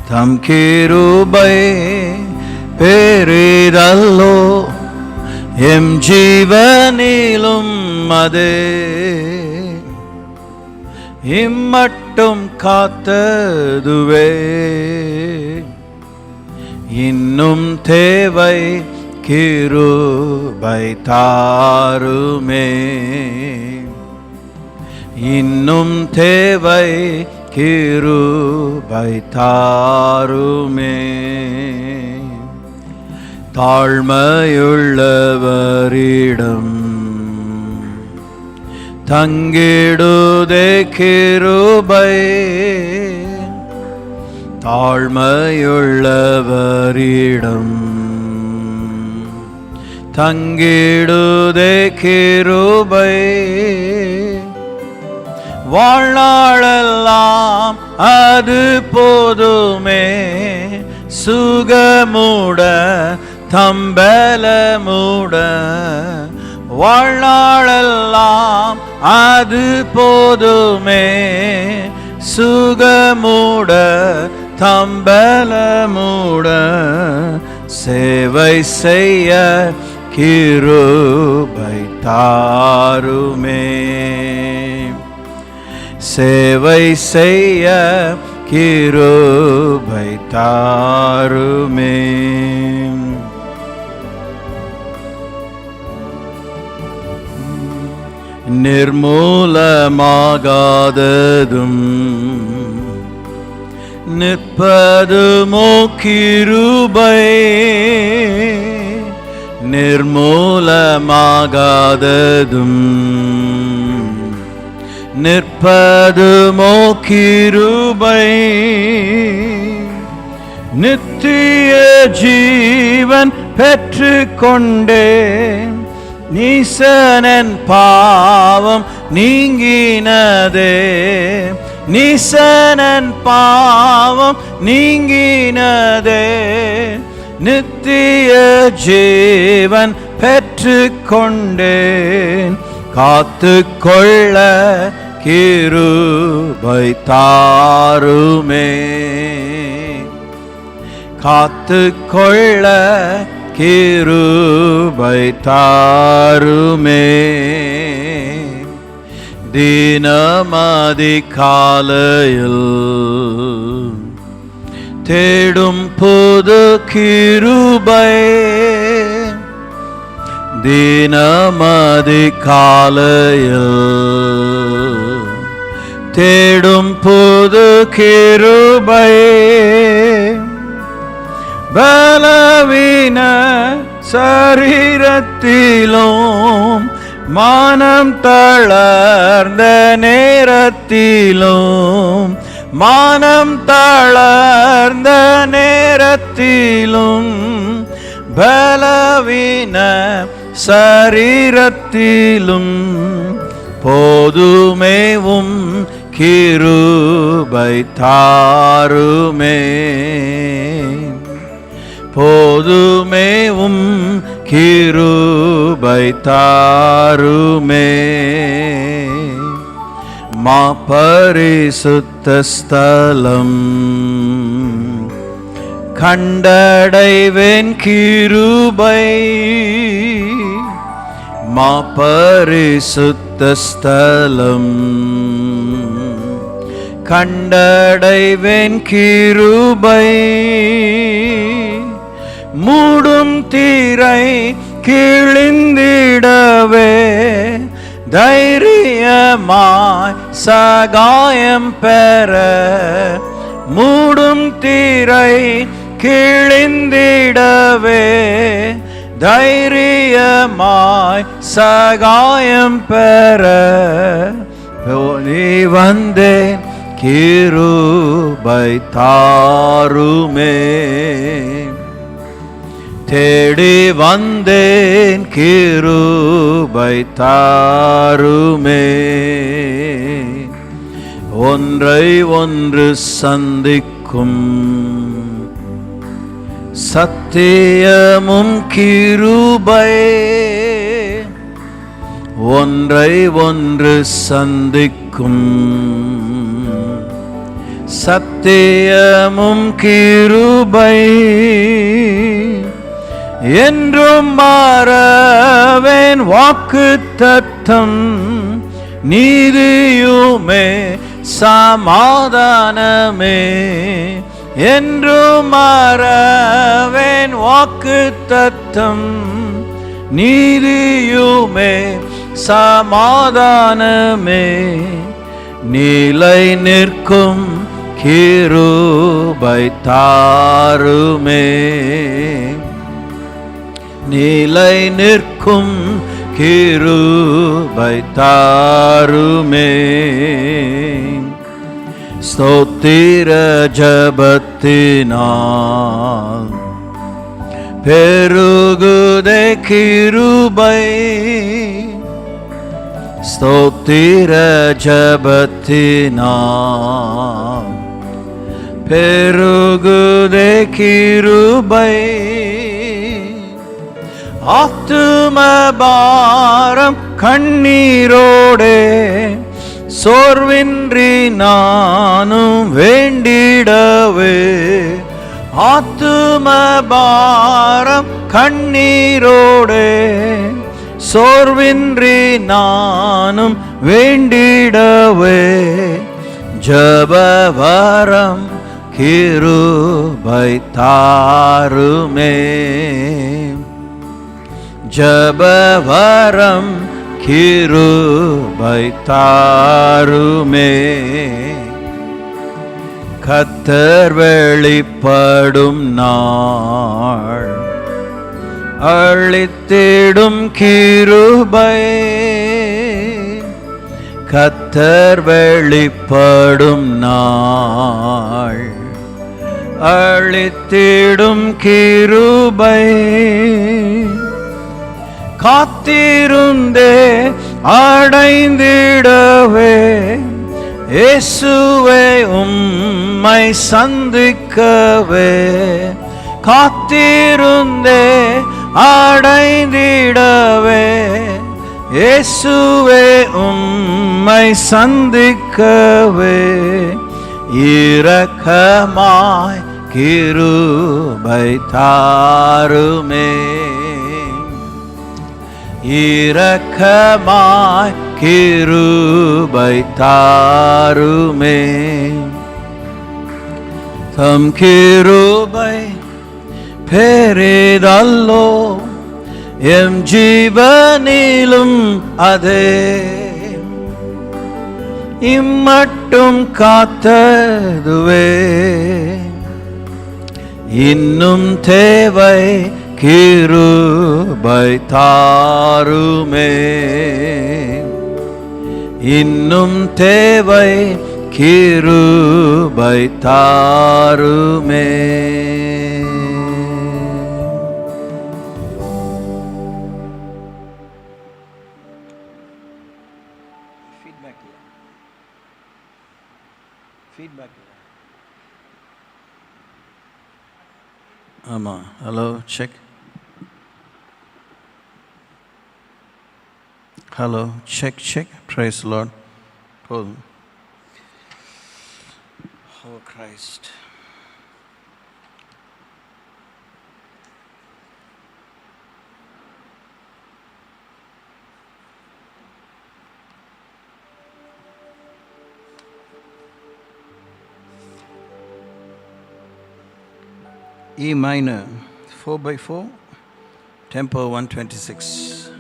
தம் கிருபை பெரிதல்லோ எம் ஜீவனிலும் அதே இம்மட்டும் காத்ததுவே இன்னும் தேவை கிருபை தாருமே இன்னும் தேவை கிருபை தாருமே தாழ்மையுள்ளவரிடம் தங்கிடுதே கிருபை தாழ்மையுள்ளவரிடம் தங்கிடுதே கிருபை வாழ்நாளெல்லாம் அது போதுமே சுகமுட தம்பலமுட வாழ்நாளெல்லாம் அது போதுமே சுகமுட தம்பலமுட சேவை செய்ய கிருபை தாருமே சேவை செய்ய கிருபை தாருமே நிர்மூலமாகாததும் நிற்பதுமோ கிருபை நிர்மூலமாகாததும் நிற்பதுமோ கிருபை நித்திய ஜீவன் பெற்றுக்கொண்டேன் நீசனன் பாவம் நீங்கினதே நீசனன் பாவம் நீங்கினதே நித்திய ஜீவன் பெற்றுக்கொண்டேன் காத்து கொள்ள கிருபை தாருமே காத்து கொள்ள கிருபை தாருமே தினமதி காலையில் தேடும் புது கிருபை தினமதி காலையில் தேடும் புது கிருபை பலவீன சரீரத்திலும் மானம் தளர்ந்த நேரத்திலும் மானம் தளர்ந்த நேரத்திலும் பலவீன சரீரத்திலும் போதுமேவும் கிருபை தாருமே போதுமேவும் கிருபை தாருமே மா பரிசுத்த ஸ்தலம் கண்டடைவேன் கிருபை மா பரிசுத்த ஸ்தலம் கண்டடைவேன் கிருபை மூடும் தீரை கிழிந்திடவே தைரியமாய் சகாயம் பெற மூடும் தீரை கிழிந்திடவே தைரியமாய் சகாயம் பெற நீ வந்தேன் கிருபை தாருமே தேடி வந்தேன் கிருபை தாருமே ஒன்றை ஒன்று சந்திக்கும் சத்தியமும் கிருபை ஒன்றை ஒன்று சந்திக்கும் சத்தியமும் கிருபை என்றும் மாறவேன் வாக்குத்தத்தம் நீதியுமே சமாதானமே என்றும் மாறவேன் வாக்குத்தத்தம் நீதியுமே சமாதானமே நிலை நிற்கும் கிருபை தாருமே நிலை நிற்கும் கிருபை தாருமே ஸ்தோத்திர ஜபத்தினால் பெருகுதே கிருபை ஸ்தோத்திர ஜபத்தினால் பெருகுதே கிருபை ஆத்தும பாரம் கண்ணீரோடே சோர்வின்றி நானும் வேண்டிடவே ஆத்தும பாரம் கண்ணீரோடே சோர்வின்றி நானும் வேண்டிடவே ஜபவரம் கிருபை தாருமே ஜபவரம் கிருபை தாருமே கர்த்தர் வெளிப்படும் நாள் அளித்திடும் கிருபை கர்த்தர் வெளிப்படும் நாள் அளித்திடும் கிருபை காத்திருந்தே அடைந்திடவே இயேசுவே உம்மை சந்திக்கவே காத்திருந்தே அடைந்திடவே இயேசுவே உம்மை சந்திக்கவே இரக்கமாய் கிருபை தாருமே இரக்கமாய் கிருபை தாருமே தம் கிருபை பெரிதல்லோ எம் ஜீவனிலும் அதே இம்மட்டும் காத்ததுவே இன்னும் தேவை கிருபை தாருமே இன்னும் தேவை கிருபை தாருமே ஆமா hello check hello check check praise lord போதும் oh Christ E minor 4/4 tempo 126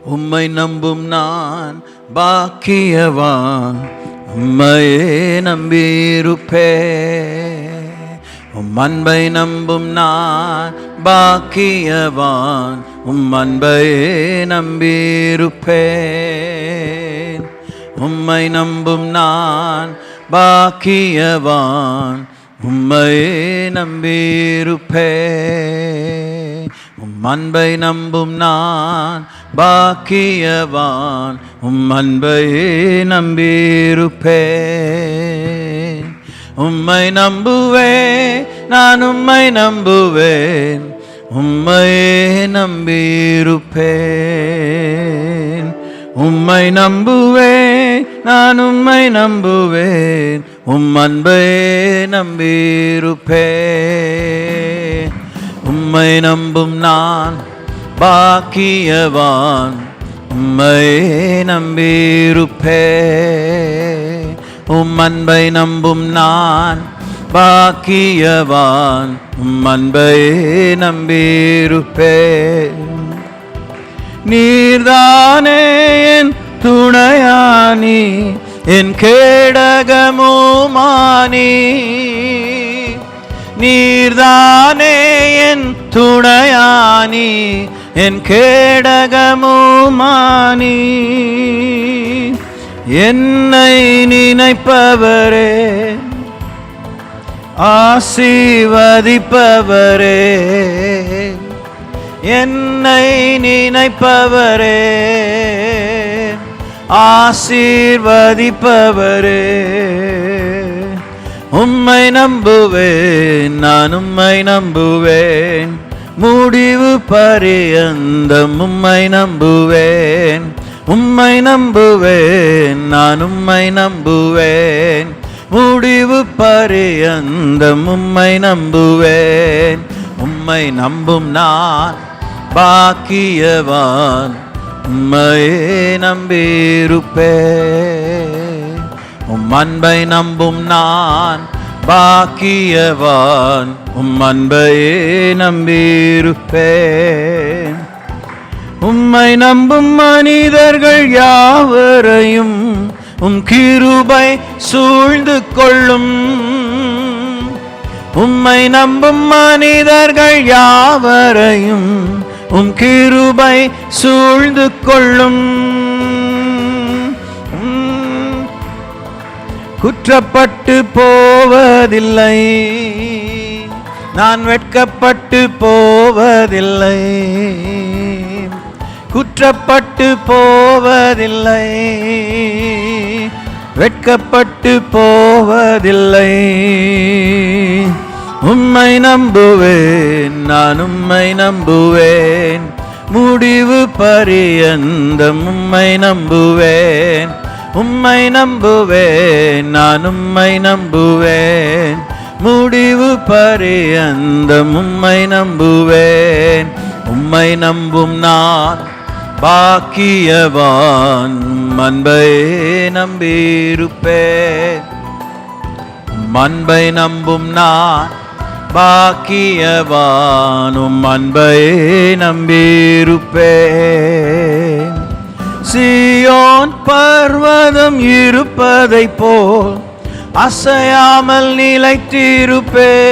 உம்மை நம்பும் நான் பாக்கியவான் உம்மையே நம்பியிருப்பேன் உம் அன்பை நம்பும் நான் பாக்கியவான் உம் அன்பையே நம்பியிருப்பேன் உம்மை நம்பும் நான் பாக்கியவான் உம்மையே நம்பியிருப்பேன் உம் அன்பை நம்பும் நான் பாக்கியவான் உம் அன்பையே நம்பியிருப்பேன் உம்மை நம்புவேன் நான் உம்மை நம்புவேன் உம்மையே நம்பியிருப்பேன். உம்மை நம்புவேன், நான் உம்மை நம்புவேன். அன்பையே நம்பியிருப்பேன். உம்மை நம்பும் நான் பாக்கியவான். உம்மையே நம்பியிருப்பேன். அன்பை நம்பும் நான் பாக்கியவான். அன்பையே நம்பியிருப்பேன். நீர்தானே என் துணையானி, என் கேடகமுமானி. நீர்தானே என் துணையானி, என் கேடகமுமானி. என்னை நினைப்பவரே, ஆசீர்வதிப்பவரே. என்னை நினைப்பவரே, ஆசீர்வதிப்பவரே. உம்மை நம்புவேன், நான் உம்மை நம்புவேன். முடிவு பரியந்தம் உம்மை நம்புவேன். உம்மை நம்புவேன், நான் உம்மை நம்புவேன். முடிவு பரியந்தம் உம்மை நம்புவேன். உம்மை நம்பும் நான் பாக்கியவான். உம்மையே நம்பியிருப்பேன். அன்பை நம்பும் நான் பாக்கியவான். அன்பையே நம்பியிருப்பேன். உம்மை நம்பும் மனிதர்கள் யாவரையும் கிருபை சூழ்ந்து கொள்ளும். உம்மை நம்பும் மனிதர்கள் யாவரையும் கிருபை சூழ்ந்து கொள்ளும். குற்றப்பட்டு போவதில்லை, நான் வெட்கப்பட்டு போவதில்லை. குற்றப்பட்டு போவதில்லை, வெட்கப்பட்டு போவதில்லை. உம்மை நம்புவேன், நான் உம்மை நம்புவேன். முடிவு பரியந்தம் உம்மை நம்புவேன். உம்மை நம்புவேன், நான் உம்மை நம்புவேன். முடிவு பரியந்தம் உம்மை நம்புவேன். உம்மை நம்பும் நான் பாக்கியவான். அன்பையே நம்பியிருப்பேன். அன்பை நம்பும் நான் பாக்கியவான். அன்பையே நம்பியிருப்பேன். சீயோன் பர்வதம் இருப்பதை போல் அசையாமல் நிலைத்திருப்பேன்.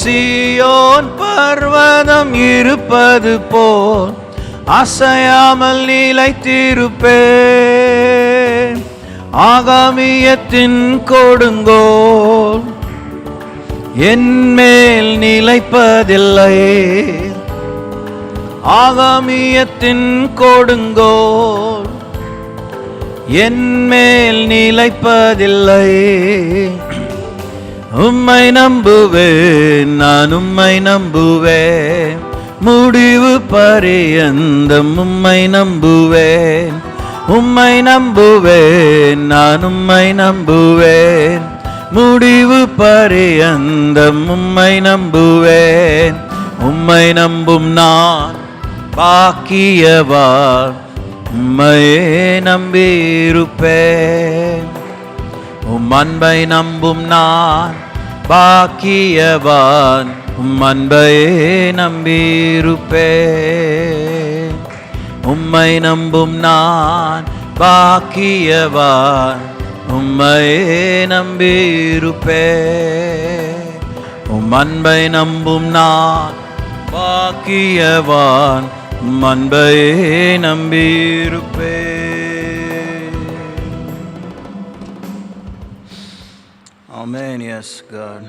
சீயோன் பர்வதம் இருப்பது போல் அசையாமல் நிலைத்திருப்பேன். ஆகாமியத்தின் கொடுங்கோல் என்மேல் நிலைப்பதில்லை. ஆகாமியத்தின் கொடுங்கோல் என்மேல் நிலைப்பதில்லை. உம்மை நம்புவேன், நான் உம்மை நம்புவேன். முடிவு பரியந்தம் உம்மை நம்புவேன். உம்மை நம்புவேன், நான் உம்மை நம்புவேன். முடிவு பரியந்தம் உம்மை நம்புவேன். உம்மை நம்பும் நான் பாக்கியவான். உம்மையே நம்பியிருப்பேன். அன்பை நம்பும் நான் பாக்கியவான். அன்பையே நம்பியிருப்பேன். உம்மை நம்பும் நான் பாக்கியவான். உம்மையே நம்பியிருப்பேன். அன்பை நம்பும் நான் பாக்கியவான். அன்பையே நம்பியிருப்பேன். Amen. Yes, God.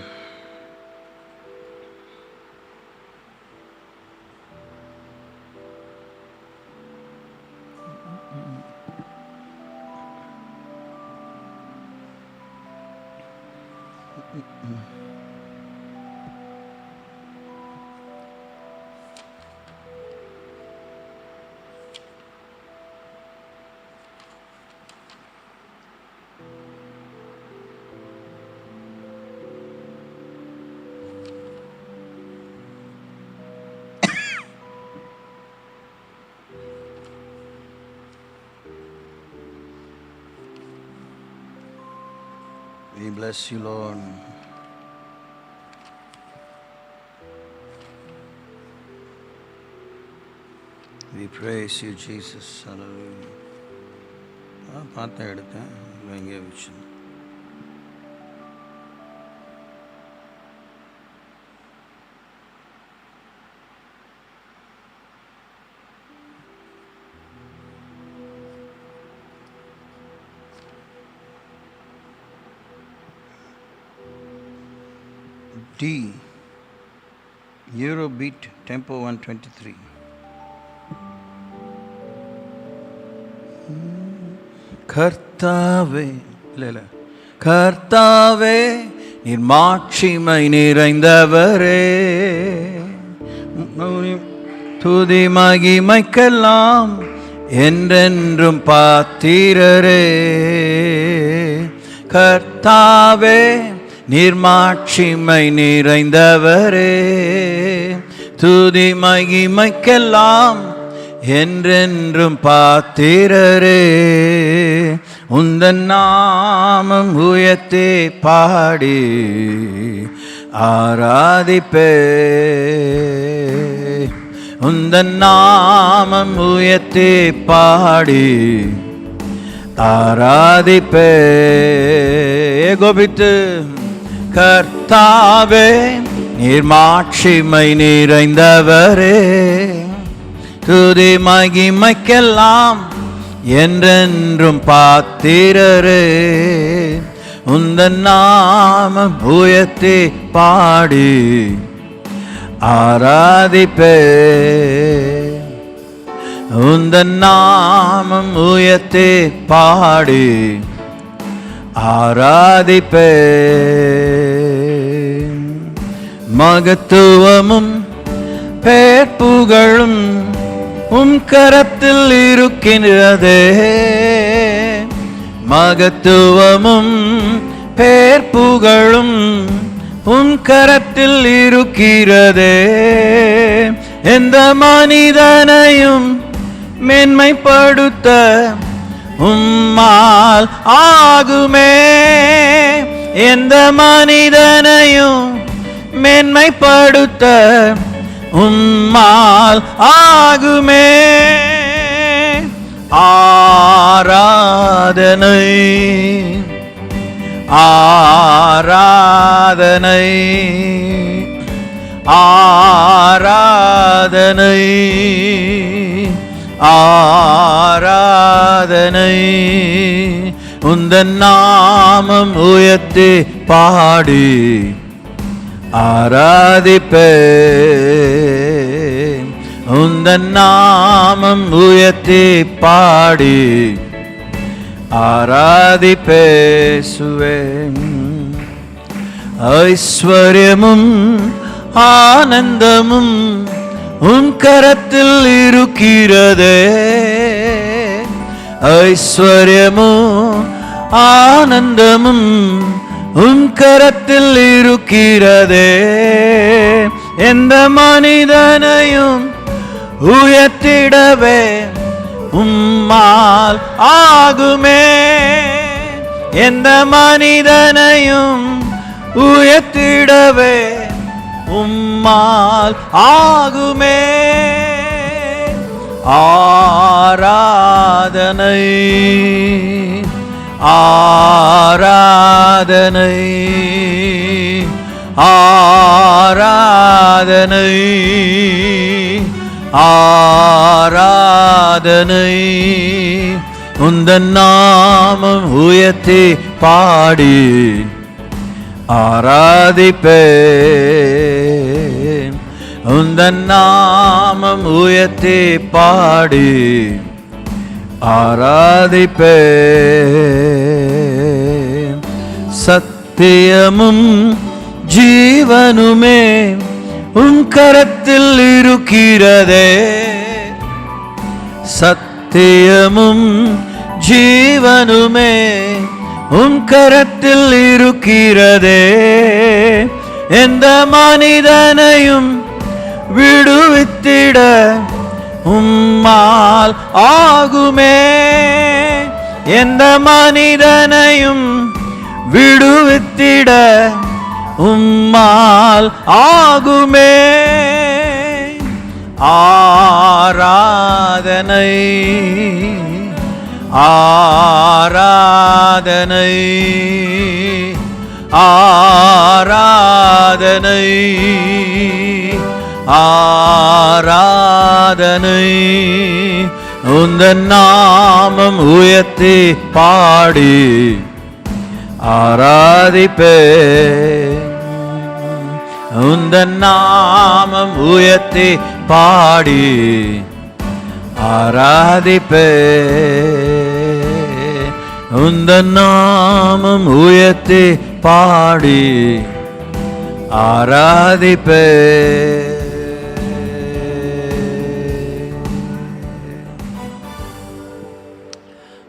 We bless you, Lord. We praise you, Jesus. Hallelujah. பார்த்தேன், எடுத்தேன், எங்கே வச்சு. D, Eurobeat Tempo 123. கர்த்தாவே, இல்லை கர்த்தாவே, நீர் மாட்சிமை நிறைந்தவரே, துதி மகிமைக்கெல்லாம் என்றென்றும் பாத்திரரே. கர்த்தாவே, நீர் மாட்சிமை நிறைந்தவரே, துதி மகிமைக்கெல்லாம் என்றென்றும் பாத்திரரே. உந்தன் நாமம் உயர்த்தி பாடி ஆராதிப்பே, உந்தன் நாமம் உயர்த்தி பாடி ஆராதிப்பே. கோபித்து கர்த்தாவே, நீர் மாட்சிமை நிறைந்தவரே, துதி மகிமைக்கெல்லாம் என்றென்றும் பாத்திரரே. உந்தன் நாமம் உயர்த்தி பாடி ஆராதிப்பே, உந்தன் நாமம் உயர்த்தி பாடி ஆராதிப்பே. மகத்துவமும் பேர்ப்புகழும் உம் கரத்தில் இருக்கின்றதே, மகத்துவமும் பேர்ப்புகழும் உம் கரத்தில் இருக்கிறதே. எந்த மனிதனையும் மேன்மைப்படுத்த உம்மால் ஆகுமே, எந்த மனிதனையும் மேன்மைப்படுத்த உம்மால் ஆகுமே. ஆராதனை ஆராதனை ஆராதனை ஆராதனை. உந்தன் நாமம் உயர்த்தி பாடி ஆராதிப்பே, உந்தன் நாமம் உயர்த்தி பாடி ஆராதிப்பே. சுவே ஐஸ்வர்யமும் ஆனந்தமும் உன் கரத்தில் இருக்கிறதே, ஐஸ்வர்யமும் ஆனந்தமும் உன் கரத்தில் இருக்கிறதே. எந்த மனிதனையும் உயர்த்திடவே உம்மால் ஆகுமே, எந்த மனிதனையும் உயர்த்திடவே உம்மால் ஆகுமே. ஆராதனை ஆராதனை ஆராதனை ஆராதனை. உந்தன் நாமம் உயர்த்தி பாடி ஆராதிப்பே, உந்தன் நாமம் உயர்த்தி பாடி ஆராதிப்பே. சத்தியமும் ஜீவனுமே உன் கரத்தில் இருக்கிறதே, சத்தியமும் ஜீவனுமே உன் கரத்தில் இருக்கிறதே. எந்த மனிதனையும் விடுவித்திட உம்மால் ஆகுமே, எந்த மனிதனையும் விடுவித்திட உம்மால் ஆகுமே. ஆராதனை ஆராதனை ஆராதனை ஆராதனை. உந்தன் நாமம் உயர்த்தி பாடி ஆராதிப்பே. உந்தன் நாமம் உயர்த்தி பாடி ஆராதிப்பே. உந்தன் நாமம் உயர்த்தி பாடி ஆராதிப்பே.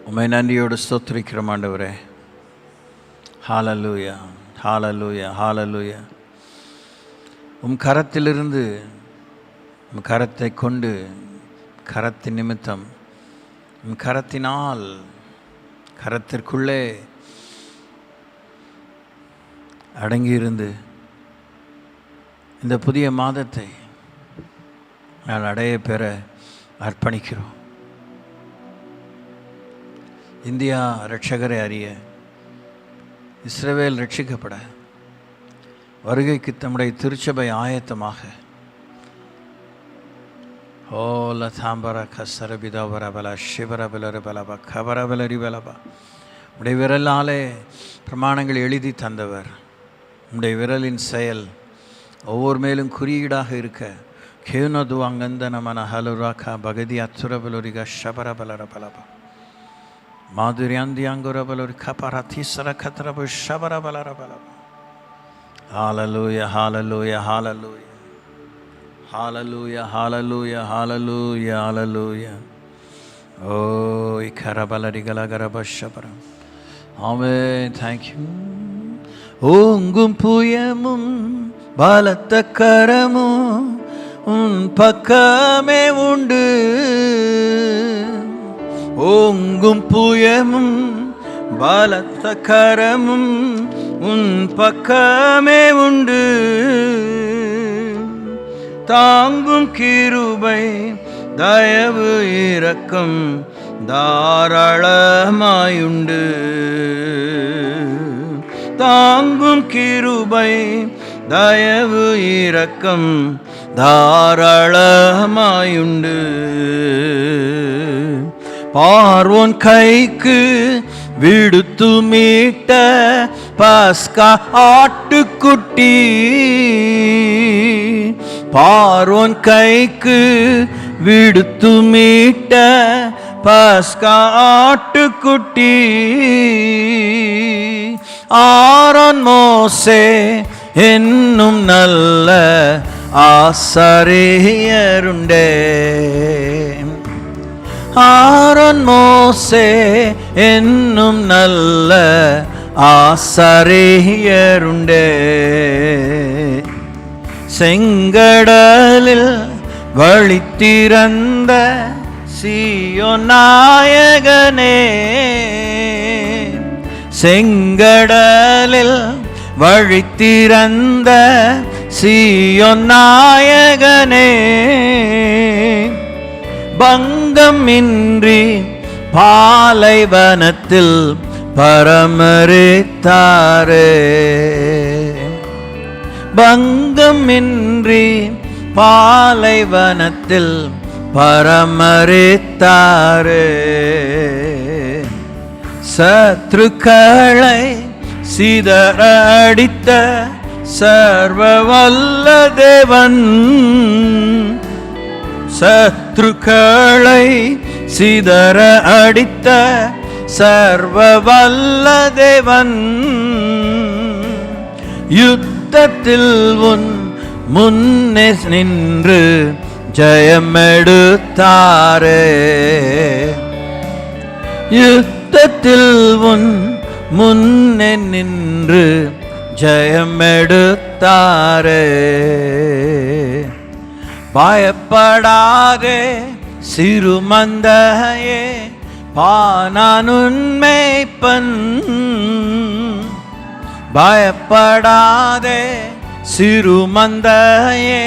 உம்மை நன்றியோடு ஸ்தோத்திரிக்கிறோம் ஆண்டவரே. ஹல்லேலூயா, ஹல்லேலூயா, ஹல்லேலூயா. உம் கரத்திலிருந்து, உம் கரத்தை கொண்டு, கரத்தின் நிமித்தம், உம் கரத்தினால், கரத்திற்குள்ளே அடங்கியிருந்து இந்த புதிய மாதத்தை நான் அடைய பெற அர்ப்பணிக்கிறோம். இந்தியா இரட்சகரை அறிய, இஸ்ரவேல் ரட்சிக்கப்பட, வருகைக்கு தம்முடைய திருச்சபை ஆயத்தமாக. ஓல தாம்பர கசரபிதவரபல சிவரபலரபலப கபரபலரிபலபா. உடைய விரலாலே பிரமாணங்கள் எழுதி தந்தவர். உடைய விரலின் செயல் ஒவ்வொரு மேலும் குறியீடாக இருக்க. கேனது அங்கந்தன மன ஹலுராக்கா பகதி அச்சுரபலொரிக ஷபரபலரபலபா மாதுரியாந்தியாங்குரபலொரி கபர தீசர கத்திரபு ஷபரபலரபலபா. ஹல்லேலூயா, ஹல்லேலூயா, ஹல்லேலூயா, ஹல்லேலூயா, ஹல்லேலூயா, ஹல்லேலூயா, ஹல்லேலூயா. ஓ இக்கரபலரிகலகரபஷபரம். ஆமென். Thank you. ஓங்கும் புயமும் பலத்த கரமும் உன் பக்கமே உண்டு. ஓங்கும் புயமும் பலத்த கரமும் உன் பக்கமே உண்டு. தாங்கும் கிருபை தயவு இரக்கம் தாராளமாயுண்டு. தாங்கும் கிருபை தயவு இரக்கம் தாராளமாயுண்டு. பார்வோன் கைக்கு விடுத்து மீட்ட பஸ்கா ஆட்டுக்குட்டி. பார்வோன் கைக்கு விடுத்து மீட்ட பஸ்கா ஆட்டுக்குட்டி. ஆரோன் மோசே என்னும் நல்ல ஆசாரியருண்டே. ஆரோன் மோசே என்னும் நல்ல ஆசாரியருண்டே. செங்கடலில் வழி திறந்த சீயோன் நாயகனே. செங்கடலில் வழி திறந்த சீயோன் நாயகனே. பங்கமின்றி பாலைவனத்தில் பரமரித்தாரே. பங்கமின்றி பாலைவனத்தில் பரமரித்தாரே. சத்ருக்களை சிதற அடித்த சர்வ வல்ல தேவன். சத்ருக்களை சிதற அடித்த சர்வ வல்ல தேவன். யுத்தத்தில் உன் முன்னே நின்று ஜெயமெடுத்தாரே. யுத்தத்தில் உன் முன்னே நின்று ஜெயமெடுத்தாரே. பயப்படாதே சிறுமந்தையே, பானான் உன் மேய்ப்பன். பயப்படாதே சிறுமந்தையே,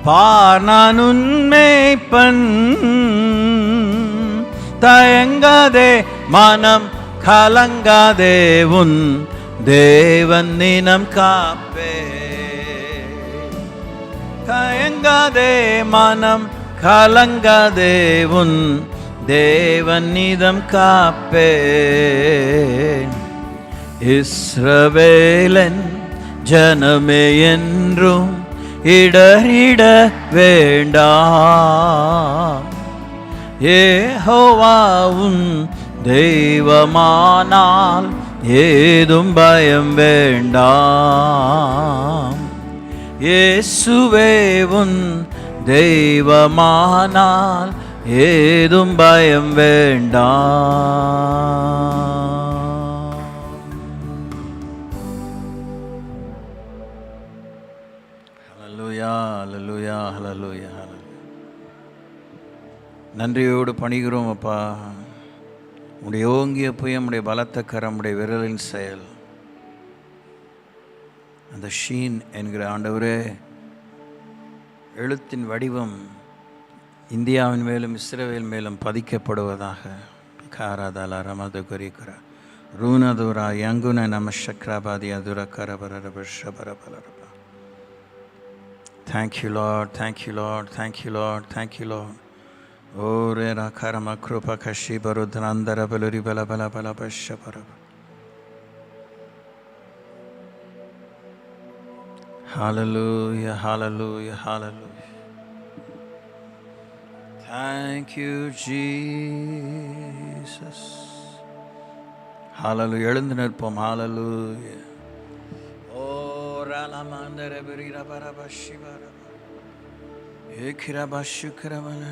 பார் நான் உன் மேய்ப்பன். தயங்காதே மனம் கலங்காதே, உன் தேவன் நினம் காப்பே. தயங்காதே மனம் கலங்காதே, உன் தேவன் நிதம் காப்பே. இஸ்ரவேலன் ஜனமே என்றும் இடறிட வேண்டாம். யெகோவா உன் தெய்வமானால் ஏதும் பயம் வேண்டாம். இயேசுவே உன் தெய்வமானால் ஏதும் பயம் வேண்டாம். ஹல்லேலூயா, ஹல்லேலூயா, ஹல்லேலூயா. நன்றியோடு பணிகிறோம் அப்பா. உடைய ஓங்கிய புயம், உடைய பலத்த கரம், உடைய விரலின் செயல், அந்த ஷீன் என்கிற ஆண்டவரே எழுத்தின் வடிவம் இந்தியாவின் மேலும் இஸ்ரவேல் மேலும் பதிக்கப்படுவதாக. காராதால ரமது குறிக்கிற ரூனதுரா யங்குன நம சக்ராபாதி அதுர கரபரபரபரபரபரப. Thank you Lord, thank you Lord, thank you Lord, thank you Lord. O re rakarama krupa kashi barudrandara baluri bala bala bala bashaparab. Hallelujah, hallelujah, hallelujah. Thank you Jesus. Hallelujah. எழுந்து நிற்போம். Hallelujah. Oh ralamandara birira barabashibara. Ekira bashukramana.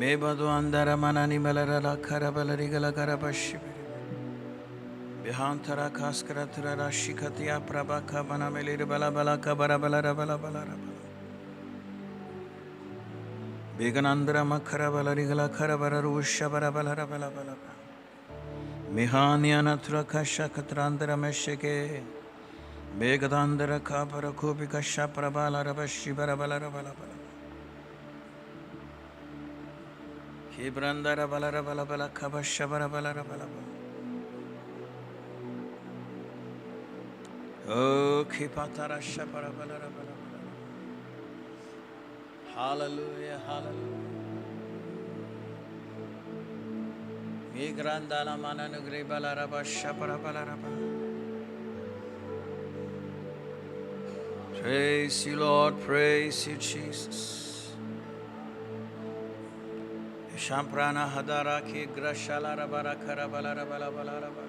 Mebadu andara manani malara karabalari gala karabashibara. Bihantara kaskaratura rashikatiya prabaka manamelir bala bala kabara bala bala bala. Beganandra makara balarigala karabara rusha bara balara bala bala. Mihaniya natura kasha katrandra mesheke. Begadandra kabara kubi kasha prabala rabashi bara balara bala bala. Kibrandara balara bala bala kabasha bara balara bala bala. Oh, kipatara shapara balara bala. Hallelujah, hallelujah. Migrandala mananu gribala raba shapara bala raba. Praise you Lord, praise you Jesus. Shamprana hadara ki grashala raba rakara bala raba bala raba.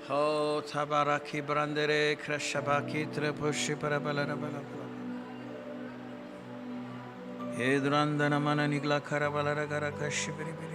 Oh, tabaraki brandere krashabaki trepushi parabalara bala. Hedrandana mana nigla karabalara garakashi biri biri.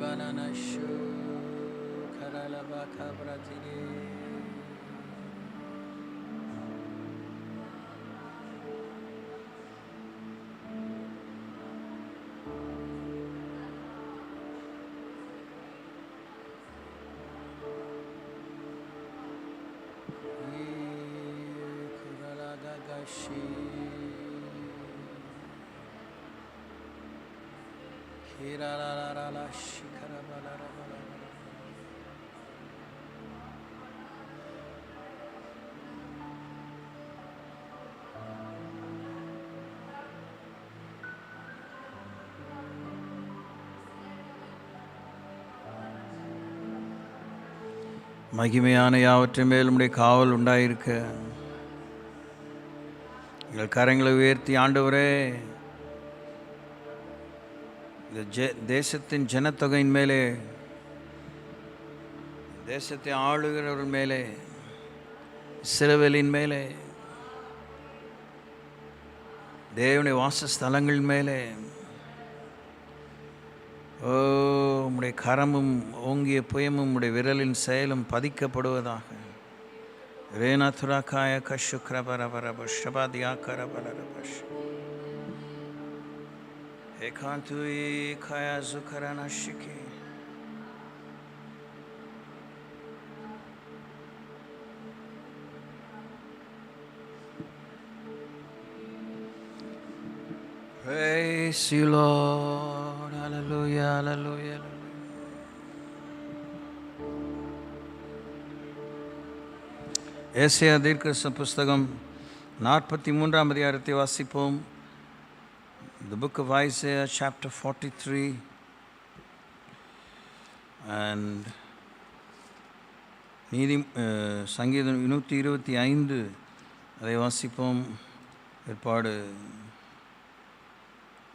Banana shoe, Karalaba Kabratini. Kuralaga Gashi. Kirala shikara bala bala. மகிமையான யாவற்றின் மேல் உம்முடைய காவல் உண்டாயிருக்க எங்கள் கரங்களை உயர்த்தி ஆண்டவரே இந்த தேசத்தின் ஜனத்தொகையின் மேலே, தேசத்தை ஆளுகிறவர்கள் மேலே, இஸ்ரவேலின் மேலே, தேவனுடைய வாசஸ்தலங்கள் மேலே உம்முடைய கரமும் ஓங்கிய புயமும் உம்முடைய விரலின் செயலும் பதிக்கப்படுவதாக. ரேனாதுராக்காய கஷுக்ரபரபரப ஷபாதியாக்கரபரபஷ் ஏகாந்துயி காயா சுகரனஷிகி Praise you, Lord. Hallelujah, hallelujah. ஏசாயா தீர்க்கதரிசன புஸ்தகம் 43ஆம் அதிகாரத்தை வாசிப்போம். The book of Isaiah, chapter 43, and சங்கீதம் 125 அதை வாசிப்போம். ஏற்பாடு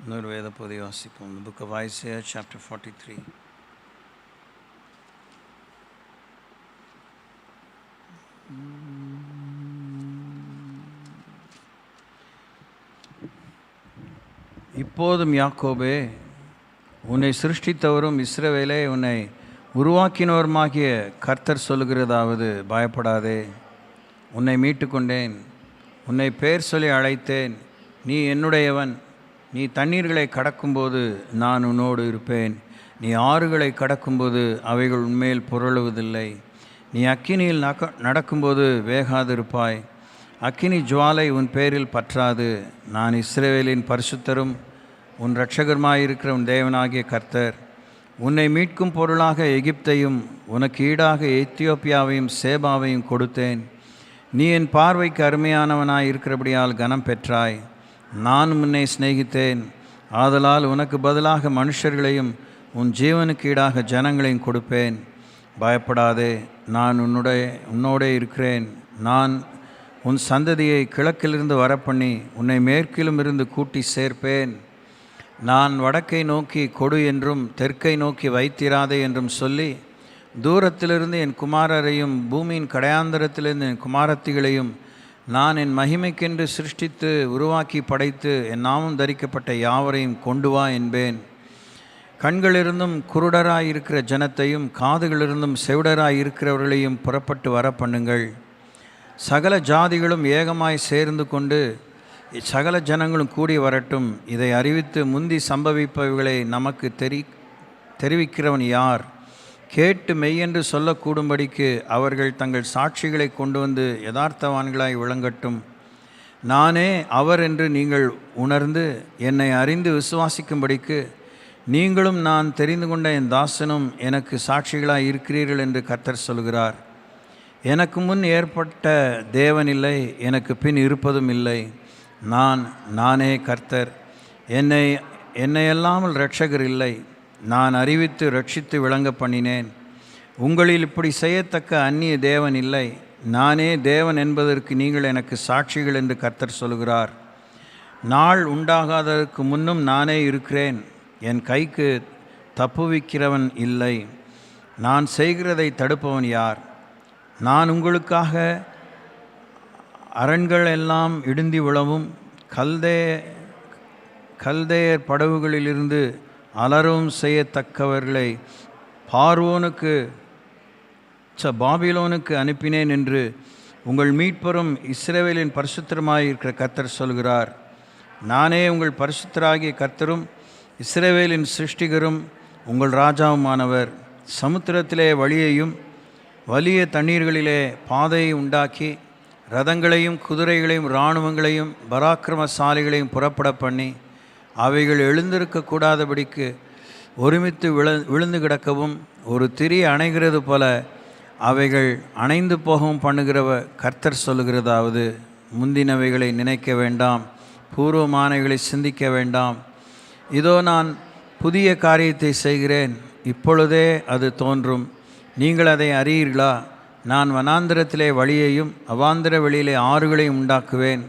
இன்னொரு வேத பகுதியை வாசிப்போம். The book of Isaiah, chapter 43. இப்போதும் யாக்கோபே, உன்னை சிருஷ்டித்தவரும் இஸ்ரவேலே உன்னை உருவாக்கினவருமாகிய கர்த்தர் சொல்லுகிறதாவது, பயப்படாதே, உன்னை மீட்டு கொண்டேன், உன்னை பேர் சொல்லி அழைத்தேன், நீ என்னுடையவன். நீ தண்ணீர்களை கடக்கும்போது நான் உன்னோடு இருப்பேன், நீ ஆறுகளை கடக்கும்போது அவைகள் உன்மேல் புரளுவதில்லை. நீ அக்கினியில் நடக்கும்போது வேகாதிருப்பாய், அக்கினி ஜுவாலை உன் பேரில் பற்றாது. நான் இஸ்ரவேலின் பரிசுத்தரும் உன் இரட்சகருமாயிருக்கிற உன் தேவனாகிய கர்த்தர். உன்னை மீட்கும் பொருளாக எகிப்தையும் உனக்கு ஈடாக எத்தியோப்பியாவையும் சேபாவையும் கொடுத்தேன். நீ என் பார்வைக்கு அருமையானவனாய் இருக்கிறபடியால் கனம் பெற்றாய். நான் உன்னை சிநேகித்தேன், ஆதலால் உனக்கு பதிலாக மனுஷர்களையும் உன் ஜீவனுக்கு ஈடாக ஜனங்களையும் கொடுப்பேன். பயப்படாதே, நான் உன்னோடே இருக்கிறேன். நான் உன் சந்ததியை கிழக்கிலிருந்து வரப்பண்ணி உன்னை மேற்கிலும் இருந்து கூட்டி சேர்ப்பேன். நான் வடக்கை நோக்கி கொடு என்றும் தெற்கை நோக்கி வைத்திராதே என்றும் சொல்லி, தூரத்திலிருந்து என் குமாரரையும் பூமியின் கடையாந்தரத்திலிருந்து என் குமாரத்திகளையும் நான் என் மகிமைக்கென்று சிருஷ்டித்து உருவாக்கி படைத்து என் நாமம் தரிக்கப்பட்ட யாவரையும் கொண்டு வா என்பேன். கண்களிலிருந்தும் குருடராய் இருக்கிற ஜனத்தையும் காதுகளிலிருந்தும் செவிடராய் இருக்கிறவர்களையும் புறப்பட்டு வர பண்ணுங்கள். சகல ஜாதிகளும் ஏகமாய் சேர்ந்து கொண்டு சகல ஜனங்களும் கூடி வரட்டும். இதை அறிவித்து முந்தி சம்பவிப்பவைகளை நமக்கு தெரிவிக்கிறவன் யார்? கேட்டு மெய்யென்று சொல்லக்கூடும்படிக்கு அவர்கள் தங்கள் சாட்சிகளை கொண்டு வந்து யதார்த்தவான்களாய் விளங்கட்டும். நானே அவர் என்று நீங்கள் உணர்ந்து என்னை அறிந்து விசுவாசிக்கும்படிக்கு நீங்களும் நான் தெரிந்து கொண்ட என் தாசனும் எனக்கு சாட்சிகளாய் இருக்கிறீர்கள் என்று கர்த்தர் சொல்கிறார். எனக்கு முன் ஏற்பட்ட தேவன் இல்லை, எனக்கு பின் இருப்பதும் இல்லை. நானே கர்த்தர், என்னையல்லாமல் இரட்சகர் இல்லை. நான் அறிவித்து ரட்சித்து விளங்க பண்ணினேன். உங்களில் இப்படி செய்யத்தக்க அந்நிய தேவன் இல்லை. நானே தேவன் என்பதற்கு நீங்கள் எனக்கு சாட்சிகள் என்று கர்த்தர் சொல்கிறார். நாள் உண்டாகாததற்கு முன்னும் நானே இருக்கிறேன். என் கைக்கு தப்புவிக்கிறவன் இல்லை. நான் செய்கிறதை தடுப்பவன் யார்? நான் உங்களுக்காக அரண்கள் எல்லாம் இடிந்து விழவும் கல்தேயர் படவுகளிலிருந்து அலரும் செய்யத்தக்கவர்களை பாபிலோனுக்கு அனுப்பினேன் என்று உங்கள் மீட்பரும் இஸ்ரவேலின் பரிசுத்தருமாயிருக்கிற கர்த்தர் சொல்கிறார். நானே உங்கள் பரிசுத்தராகிய கர்த்தரும் இஸ்ரவேலின் சிருஷ்டிகரும் உங்கள் ராஜாவுமானவர். சமுத்திரத்திலே வழியையும் வலிய தண்ணீர்களிலே பாதையை உண்டாக்கி ரதங்களையும் குதிரைகளையும் இராணுவங்களையும் பராக்கிரமசாலிகளையும் புறப்பட பண்ணி அவைகள் எழுந்திருக்கக்கூடாதபடிக்கு ஒருமித்து விழுந்து கிடக்கவும் ஒரு திரி அணைகிறது போல அவைகள் அணைந்து போகவும் பண்ணுகிறவ கர்த்தர் சொல்லுகிறதாவது, முந்தினவைகளை நினைக்க வேண்டாம், பூர்வமானவைகளை சிந்திக்க வேண்டாம். இதோ நான் புதிய காரியத்தை செய்கிறேன், இப்பொழுதே அது தோன்றும், நீங்கள் அதை அறியீர்களா? நான் வனாந்திரத்திலே வழியையும் அவாந்திர வெளியிலே ஆறுகளையும் உண்டாக்குவேன்.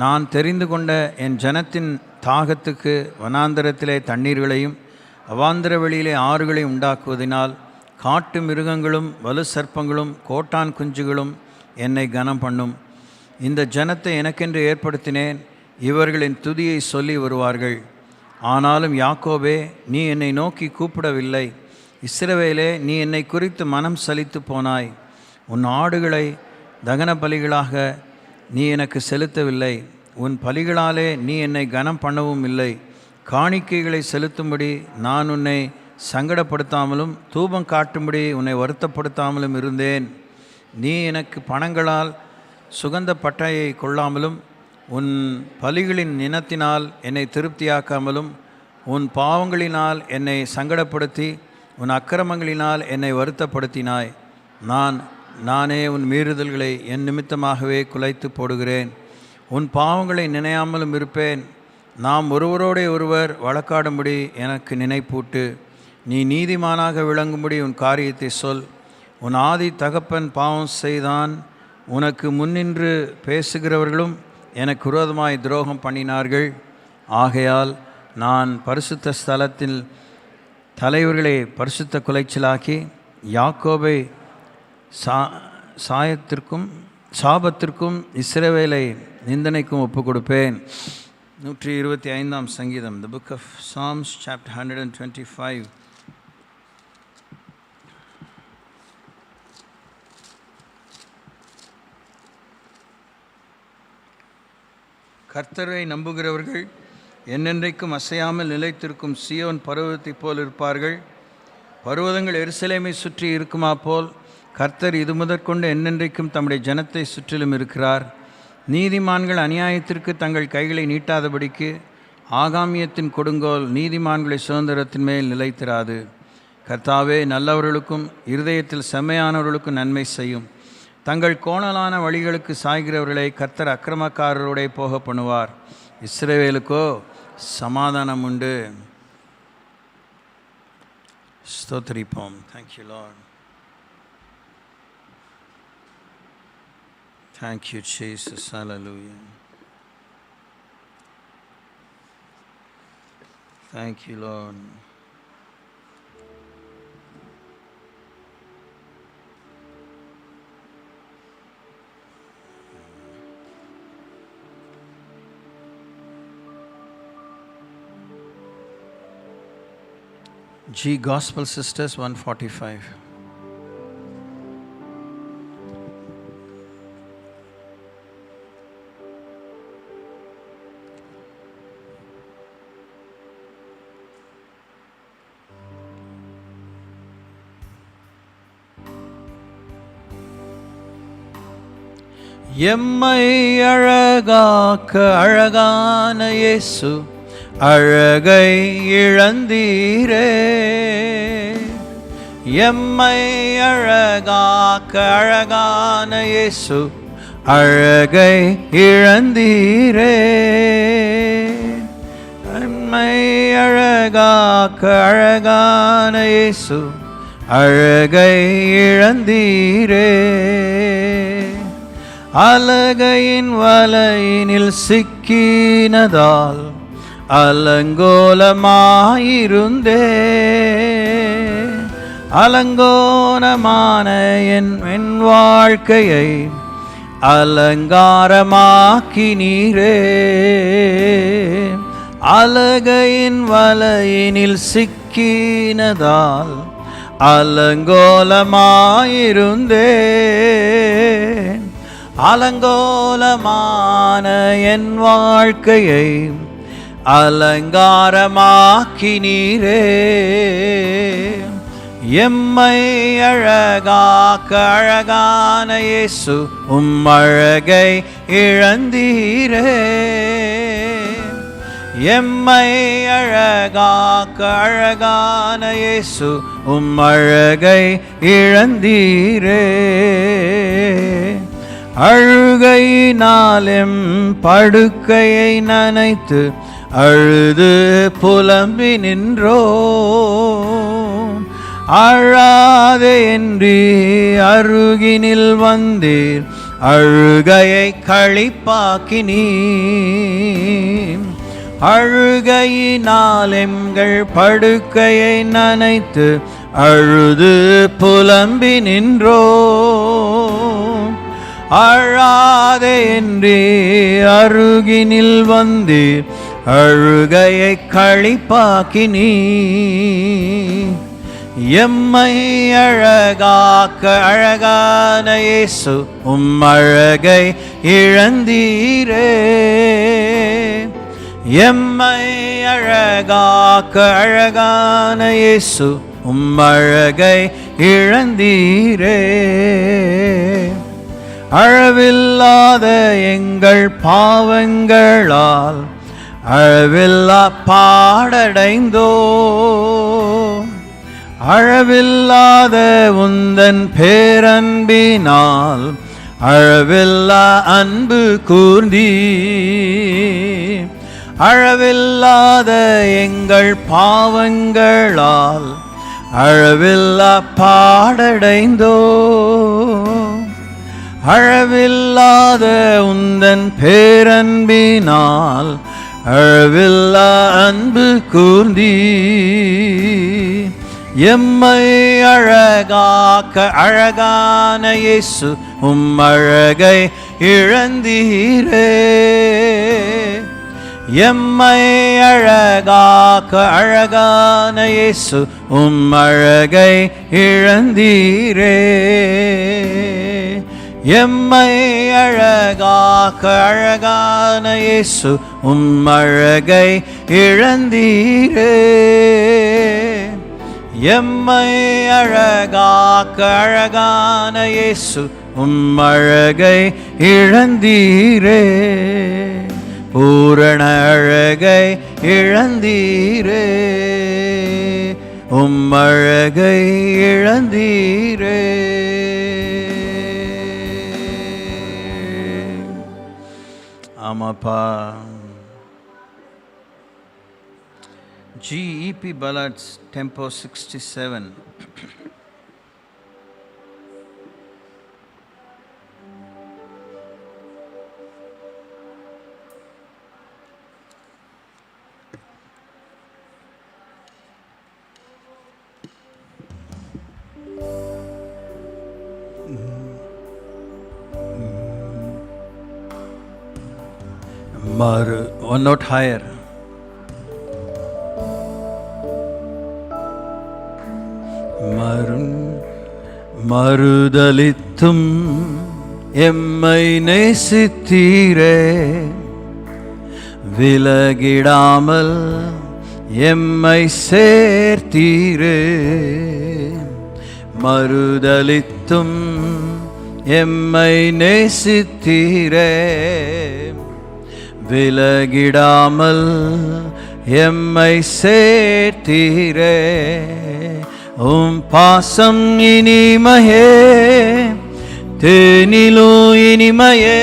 நான் தெரிந்து கொண்ட என் ஜனத்தின் தாகத்துக்கு வனாந்திரத்திலே தண்ணீர்களையும் அவாந்திர வெளியிலே ஆறுகளையும் உண்டாக்குவதினால் காட்டு மிருகங்களும் வலு சர்ப்பங்களும் கோட்டான் குஞ்சுகளும் என்னை கனம் பண்ணும். இந்த ஜனத்தை எனக்கென்று ஏற்படுத்தினேன், இவர்களின் துதியை சொல்லி வருவார்கள். ஆனாலும் யாக்கோபே, நீ என்னை நோக்கி கூப்பிடவில்லை. இஸ்ரவேலே, நீ என்னை குறித்து மனம் சலித்து போனாய். உன் ஆடுகளை தகன பலிகளாக நீ எனக்கு செலுத்தவில்லை. உன் பலிகளாலே நீ என்னை கனம் பண்ணவும் இல்லை. காணிக்கைகளை செலுத்தும்படி நான் உன்னை சங்கடப்படுத்தாமலும் தூபம் காட்டும்படி உன்னை வருத்தப்படுத்தாமலும் இருந்தேன். நீ எனக்கு பணங்களால் சுகந்த பட்டையை கொள்ளாமலும் உன் பலிகளின் நினத்தினால் என்னை திருப்தியாக்காமலும் உன் பாவங்களினால் என்னை சங்கடப்படுத்தி உன் அக்கிரமங்களினால் என்னை வருத்தப்படுத்தினாய். நானே உன் மீறுதல்களை என் நிமித்தமாகவே குலைத்து போடுகிறேன். உன் பாவங்களை நினையாமலும் இருப்பேன். நாம் ஒருவரோடே ஒருவர் வழக்காடும்படி எனக்கு நினைப்பூட்டு. நீ நீதிமானாக விளங்கும்படி உன் காரியத்தை சொல். உன் ஆதி தகப்பன் பாவம் செய்தான். உனக்கு முன்னின்று பேசுகிறவர்களும் எனக்கு விரோதமாய் துரோகம் பண்ணினார்கள். ஆகையால் நான் பரிசுத்த ஸ்தலத்தில் தலைவர்களை பரிசுத்த குலைச்சலாக்கி யாக்கோபை சாபத்திற்கும் இஸ்ரவேலை நிந்தனைக்கும் ஒப்புக் கொடுப்பேன். 125 சங்கீதம், The Book of Psalms, chapter 125. கர்த்தரை நம்புகிறவர்கள் என்னென்றைக்கும் அசையாமல் நிலைத்திருக்கும் சீயோன் பர்வதத்தைப் போல் இருப்பார்கள். பர்வதங்கள் எருசலேமை சுற்றி இருக்குமா போல் கர்த்தர் இது முதற்கொண்டு என்னென்றைக்கும் தம்முடைய ஜனத்தை சுற்றிலும் இருக்கிறார். நீதிமான்கள் அநியாயத்திற்கு தங்கள் கைகளை நீட்டாதபடிக்கு ஆகாமியத்தின் கொடுங்கோல் நீதிமான்களை சுதந்திரத்தின் மேல் நிலைத்திராது. கர்த்தாவே, நல்லவர்களுக்கும் இருதயத்தில் செம்மையானவர்களுக்கும் நன்மை செய்யும். தங்கள் கோணலான வழிகளுக்கு சாய்கிறவர்களை கர்த்தர் அக்கிரமக்காரரோடே போக பண்ணுவார். இஸ்ரவேலுக்கோ சமாதானம் உண்டு. ஸ்தோத்திரிப்போம். Thank you, Lord. Thank you, Jesus. Hallelujah. Thank you, Lord. G. Gospel Sisters 145. எம்மை அழகாக்க அழகான இயேசு அழகை இழந்தீரே. எம்மை அழகாக்க அழகான இயேசு அழகை இழந்தீரே. எம்மை அழகாக்க அழகான இயேசு அழகை இழந்தீரே. அலகையின் வலையினில் சிக்கினதால் அலங்கோலமாயிருந்தே. அலங்கோலமான என் வாழ்க்கையை அலங்காரமாக்கினீரே. அலகையின் வலையினில் சிக்கினதால் அலங்கோலமாயிருந்தே. அலங்கோலமான என் வாழ்க்கையை அலங்காரமாக்கினீரே. எம்மை அழகாக்க அழகான இயேசு அழகை இழந்தீரே. எம்மை அழகாக்க அழகான இயேசு அழகை இழந்தீரே. அழுகையினால் எம் படுக்கையை நனைத்து அழுது புலம்பி நின்றோம். அழாதே என்று அருகினில் வந்தீர், அழுகையை களிப்பாக்கினீர். அழுகையினால் எங்கள் படுக்கையை நனைத்து அழுது புலம்பி நின்றோ. அழாதே என்று அருகினில் வந்தீர், அழுகையை களிப்பாக்கினீர். எம்மை அழகாக்க அழகான இயேசு அழகை இழந்தீரே. எம்மை அழகாக்க அழகான இயேசு அழகை இழந்தீரே. அழவில்லாத எங்கள் பாவங்களால் அழவில்லா பாடடைந்தோ. அழவில்லாத உந்தன் பேரன்பினால் அழவில்லா அன்பு கூர்ந்தீ. அழவில்லாத எங்கள் பாவங்களால் அழவில்லா பாடடைந்தோ. அழவில்லாத உந்தன் பேரன்பினால் அழவில்லா அன்பு கூர்ந்தீ. எம்மை அழகாக்க அழகான இயேசு அழகை இழந்தீரே. எம்மை அழகாக்க அழகான இயேசு அழகை இழந்தீரே. எம்மை அழகாக்க அழகான இயேசு அழகை இழந்தீரே. எம்மை அழகாக்க அழகான இயேசு அழகை இழந்தீரே. பூரண அழகை இழந்தீரே. அழகை இழந்தீரே. ஆமாப்பா. G.E.P. Ballard's Tempo 67. One note higher. மறுதலித்தும் எம்மை நேசித்தீரே. விலகிடாமல் எம்மை சேர்த்தீரே. மறுதலித்தும் எம்மை நேசித்தீரே. விலகிடாமல் எம்மை சேர்த்தீரே. பாசம் இனிமையே, தேனிலும் இனிமையே,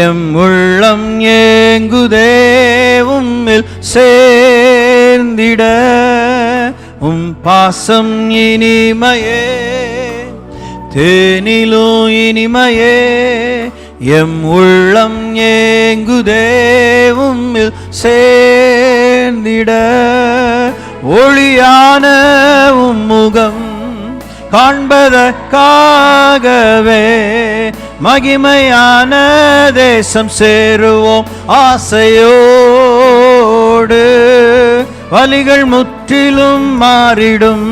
எம் உள்ளம் ஏங்குதே உம்மில் சேர்ந்திட. பாசம் இனிமையே, தேனிலும் இனிமையே, எம் உள்ளம் ஏங்குதே உம்மில் சேர்ந்திட. ஒளியான உம்முகம் காண்பதற்காகவே மகிமையான தேசம் சேருவோம் ஆசையோடு. வலிகள் முற்றிலும் மாறிடும்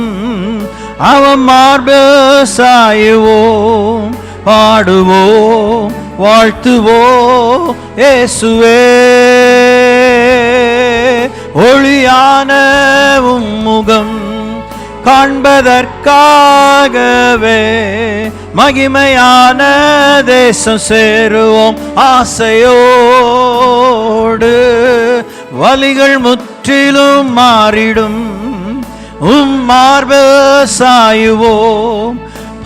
அவன் மார்பில் சாயுவோம். பாடுவோம் வாழ்த்துவோம் இயேசுவே. ஒளியான உம்முகம் காண்பதற்காகவே மகிமையான தேசம் சேருவோம் ஆசையோடு. வலிகள் முற்றிலும் மாறிடும் மார்பில் சாயுவோம்.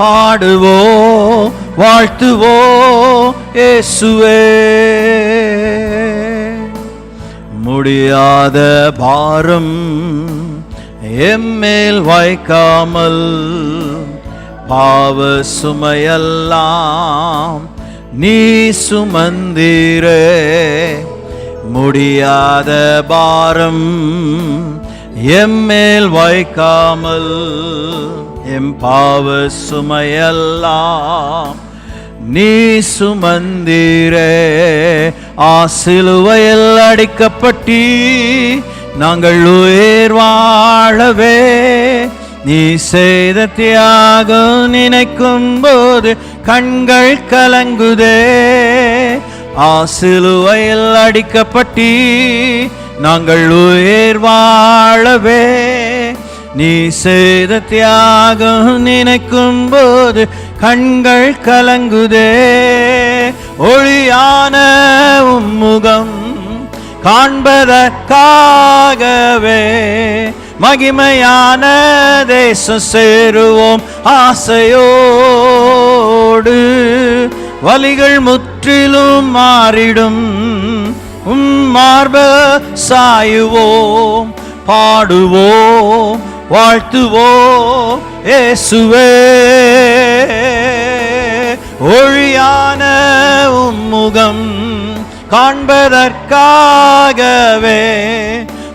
பாடுவோம் வாழ்த்துவோம் இயேசுவே. முடியாத பாரம் எம்மேல் வைக்காமல் பாவ சுமையெல்லாம் நீ சுமந்தீரே. முடியாத பாரம் எம்மேல் வைக்காமல் எம் பாவ சுமையெல்லாம் நீ சுமந்தீரே. சிலுவையில் அடிக்கப்பட்டி நாங்கள் உயிர் வாழவே நீ செய்த தியாகம் நினைக்கும் போது கண்கள் கலங்குதே. சிலுவையில் அடிக்கப்பட்டி நாங்கள் உயிர் வாழவே நீ செய்த தியாகம் நினைக்கும் போது கண்கள் கலங்குதே. ஒளியான உம்முகம் காண்பதற்காகவே மகிமையான தேசம் சேருவோம் ஆசையோடு. வலிகள் முற்றிலும் மாறிடும் மார்ப சாயுவோம், பாடுவோம், வாழ்த்துவோம் இயேசுவே. ஒளியான உம்முகம் காண்பதற்காகவே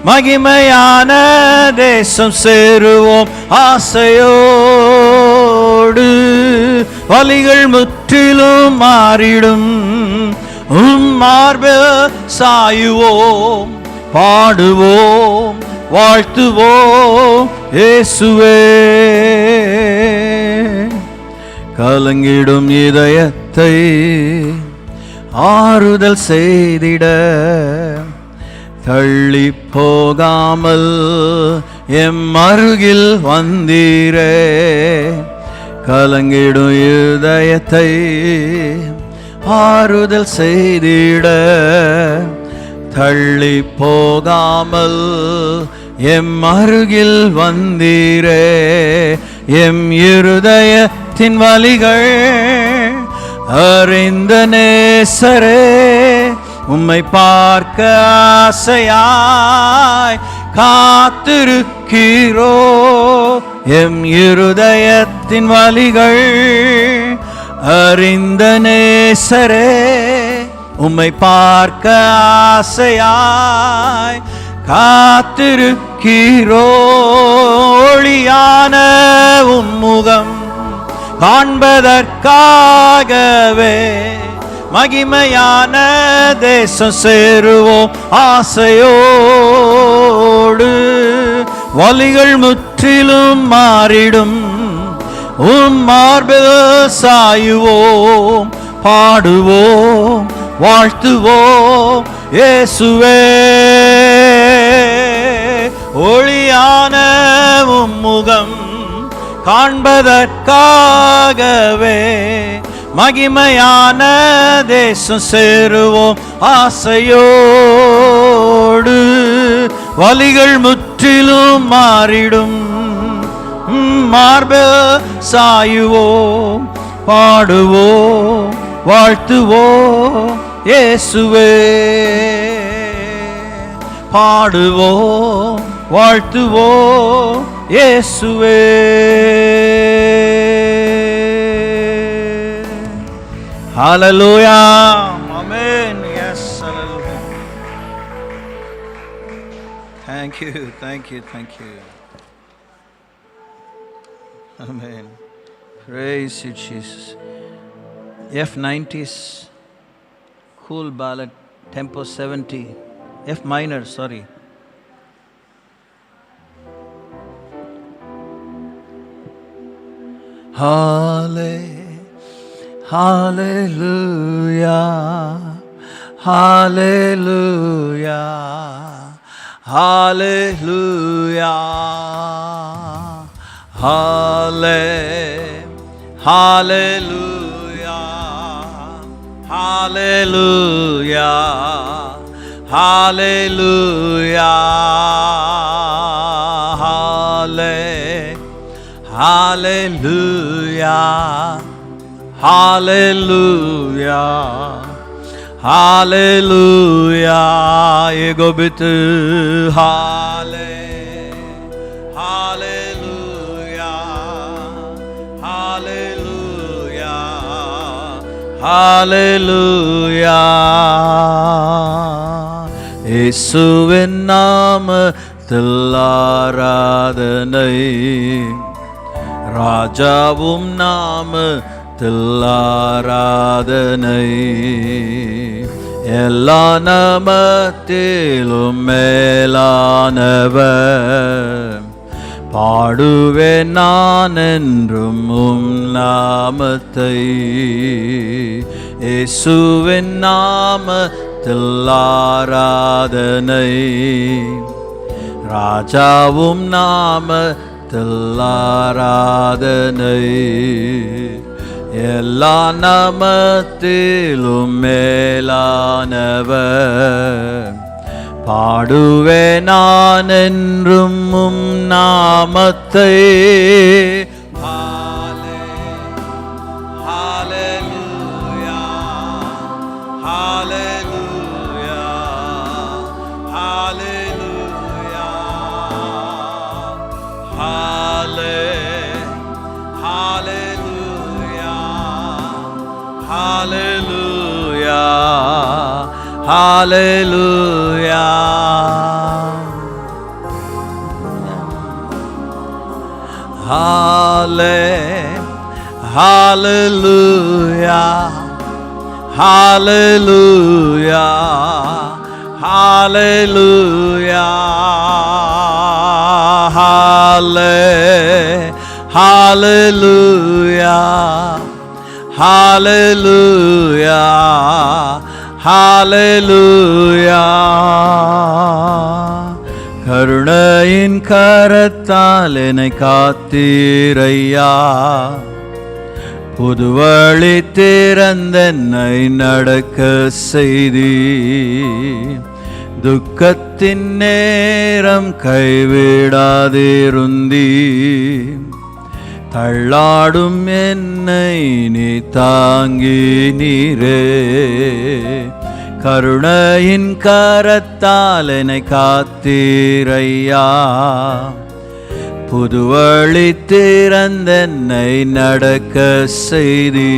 மகிமையான தேசம் சேருவோம் ஆசையோடு. வலிகள் முற்றிலும் மாறிடும் மார்ப சாயுவோம், பாடுவோம், வாழ்த்துவோம் இயேசுவே. கலங்கிடும் இதயத்தை ஆறுதல் செய்திட தள்ளி போகாமல் எம் அருகில் வந்தீரே. கலங்கிடும் இதயத்தை ஆறுதல் செய்திட தள்ளி போகாமல் எம் அருகில் வந்தீரே. எம் இருதயத்தின் வலிகள் அறிந்த நேசரே, உம்மை பார்க்க ஆசையாய் காத்திருக்கிறோ. எம் இருதயத்தின் வலிகள் அறிந்த நேசரே, உம்மை பார்க்க ஆசையாய் காத்திருக்கிறோ. ஒளியான உம்முகம் காண்பதற்காகவே மகிமையான தேசம் சேருவோம் ஆசையோடு. வலிகள் முற்றிலும் மாறிடும் மார்பில் சாயுவோம், பாடுவோம், வாழ்த்துவோம் இயேசுவே. ஒளியான உம்முகம் காண்பதற்காகவே மகிமையான தேசம் சேருவோம் ஆசையோடு. வலிகள் முற்றிலும் மாறிடும் மார்பில் சாயுவோம், பாடுவோம், வாழ்த்துவோம் இயேசுவே. பாடுவோம், வாழ்த்துவோம் இயேசுவே. Hallelujah. Amen. Yes, hallelujah. Thank you, thank you, thank you. Amen. Praise you, Jesus. F90s, cool ballad, tempo 70. F minor, sorry. Hallelujah, hallelujah, hallelujah, hallelujah, hallelujah, hallelujah, hallelujah, hallelujah, hallelujah. Ego bitu Hallelujah, Hallelujah, Hallelujah. இயேசுவின் நாமத்தில் ஆராதனை, ராஜாவும் நாமத்தில் ஆராதனை, எல்லா நாமத்திலும் மேலானவர், பாடுவேன் நான் என்றும் உம் நாமத்தை. இயேசுவின் நாமத்தில் ஆராதனை, ராஜாவும் நாமத்தில் ஆராதனை, எல்லா நாமத்திலும் மேலானவர், பாடுவேன் நான் என்றும் உம் நாமத்தை. Hallelujah, Hallelujah, Hallelujah, Hallelujah, Hallelujah, Hallelujah, Hallelujah. கருணையின் கரத்தால் என்னை காத்தீரையா, புதுவழி திறந்தென்னை நடக்க செய்தி, துக்கத்தின் நேரம் கைவிடாதிருந்தி, தள்ளாடும் என்னை நீ தாங்கி நீரே. கருணையின் கரத்தால் என்னை காத்தீரையா, புதுவழி திறந்தென்னை நடக்க செய்தி,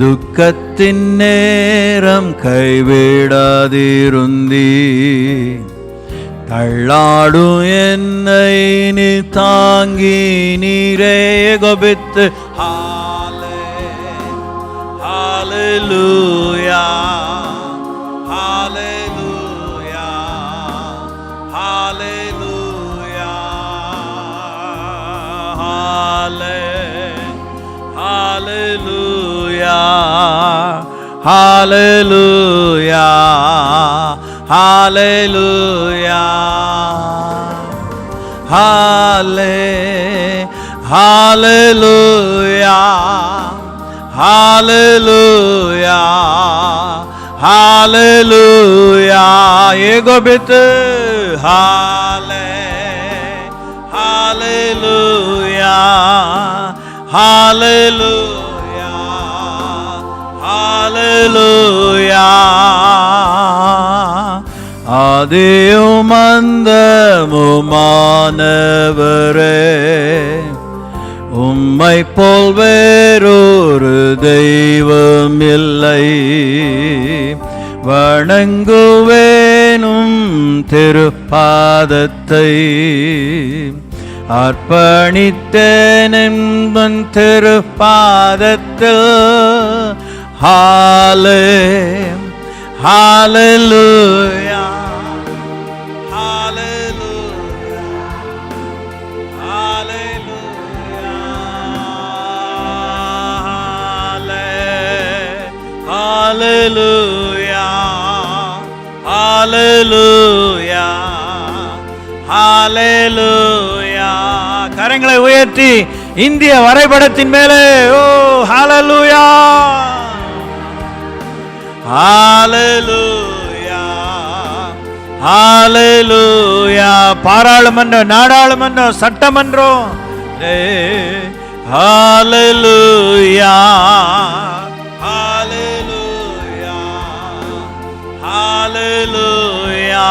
துக்கத்தின் நேரம் கைவிடாதிருந்தி, தள்ளாடும் என்னை நீ தாங்கி நீரே. கோபித்து Hallelujah, Hallelujah, Hallelujah, Hallelujah, Hallelujah, Hallelujah, Hallelujah, Hallelujah, Hallelujah. Ego bit. Hallelujah, Hallelujah, Hallelujah. ஆதியும் அந்தமுமானவரே, உம்மை போல் வேறொரு தெய்வம் இல்லை, வணங்குவேனும் திருப்பாதத்தை, அர்ப்பணித்தேன் என்பன் திருப்பாதத்தில். Hallelujah, Hallelujah, Hallelujah, Hallelujah. கரங்களை உயர்த்தி இந்திய வரைபடத்தின் மேலே ஓ ஹalleluya, ஹalleluya, ஹalleluya. பாராளுமன்றம், நாடாளுமன்றம், சட்டமன்றம், ஹalleluya, Hallelujah,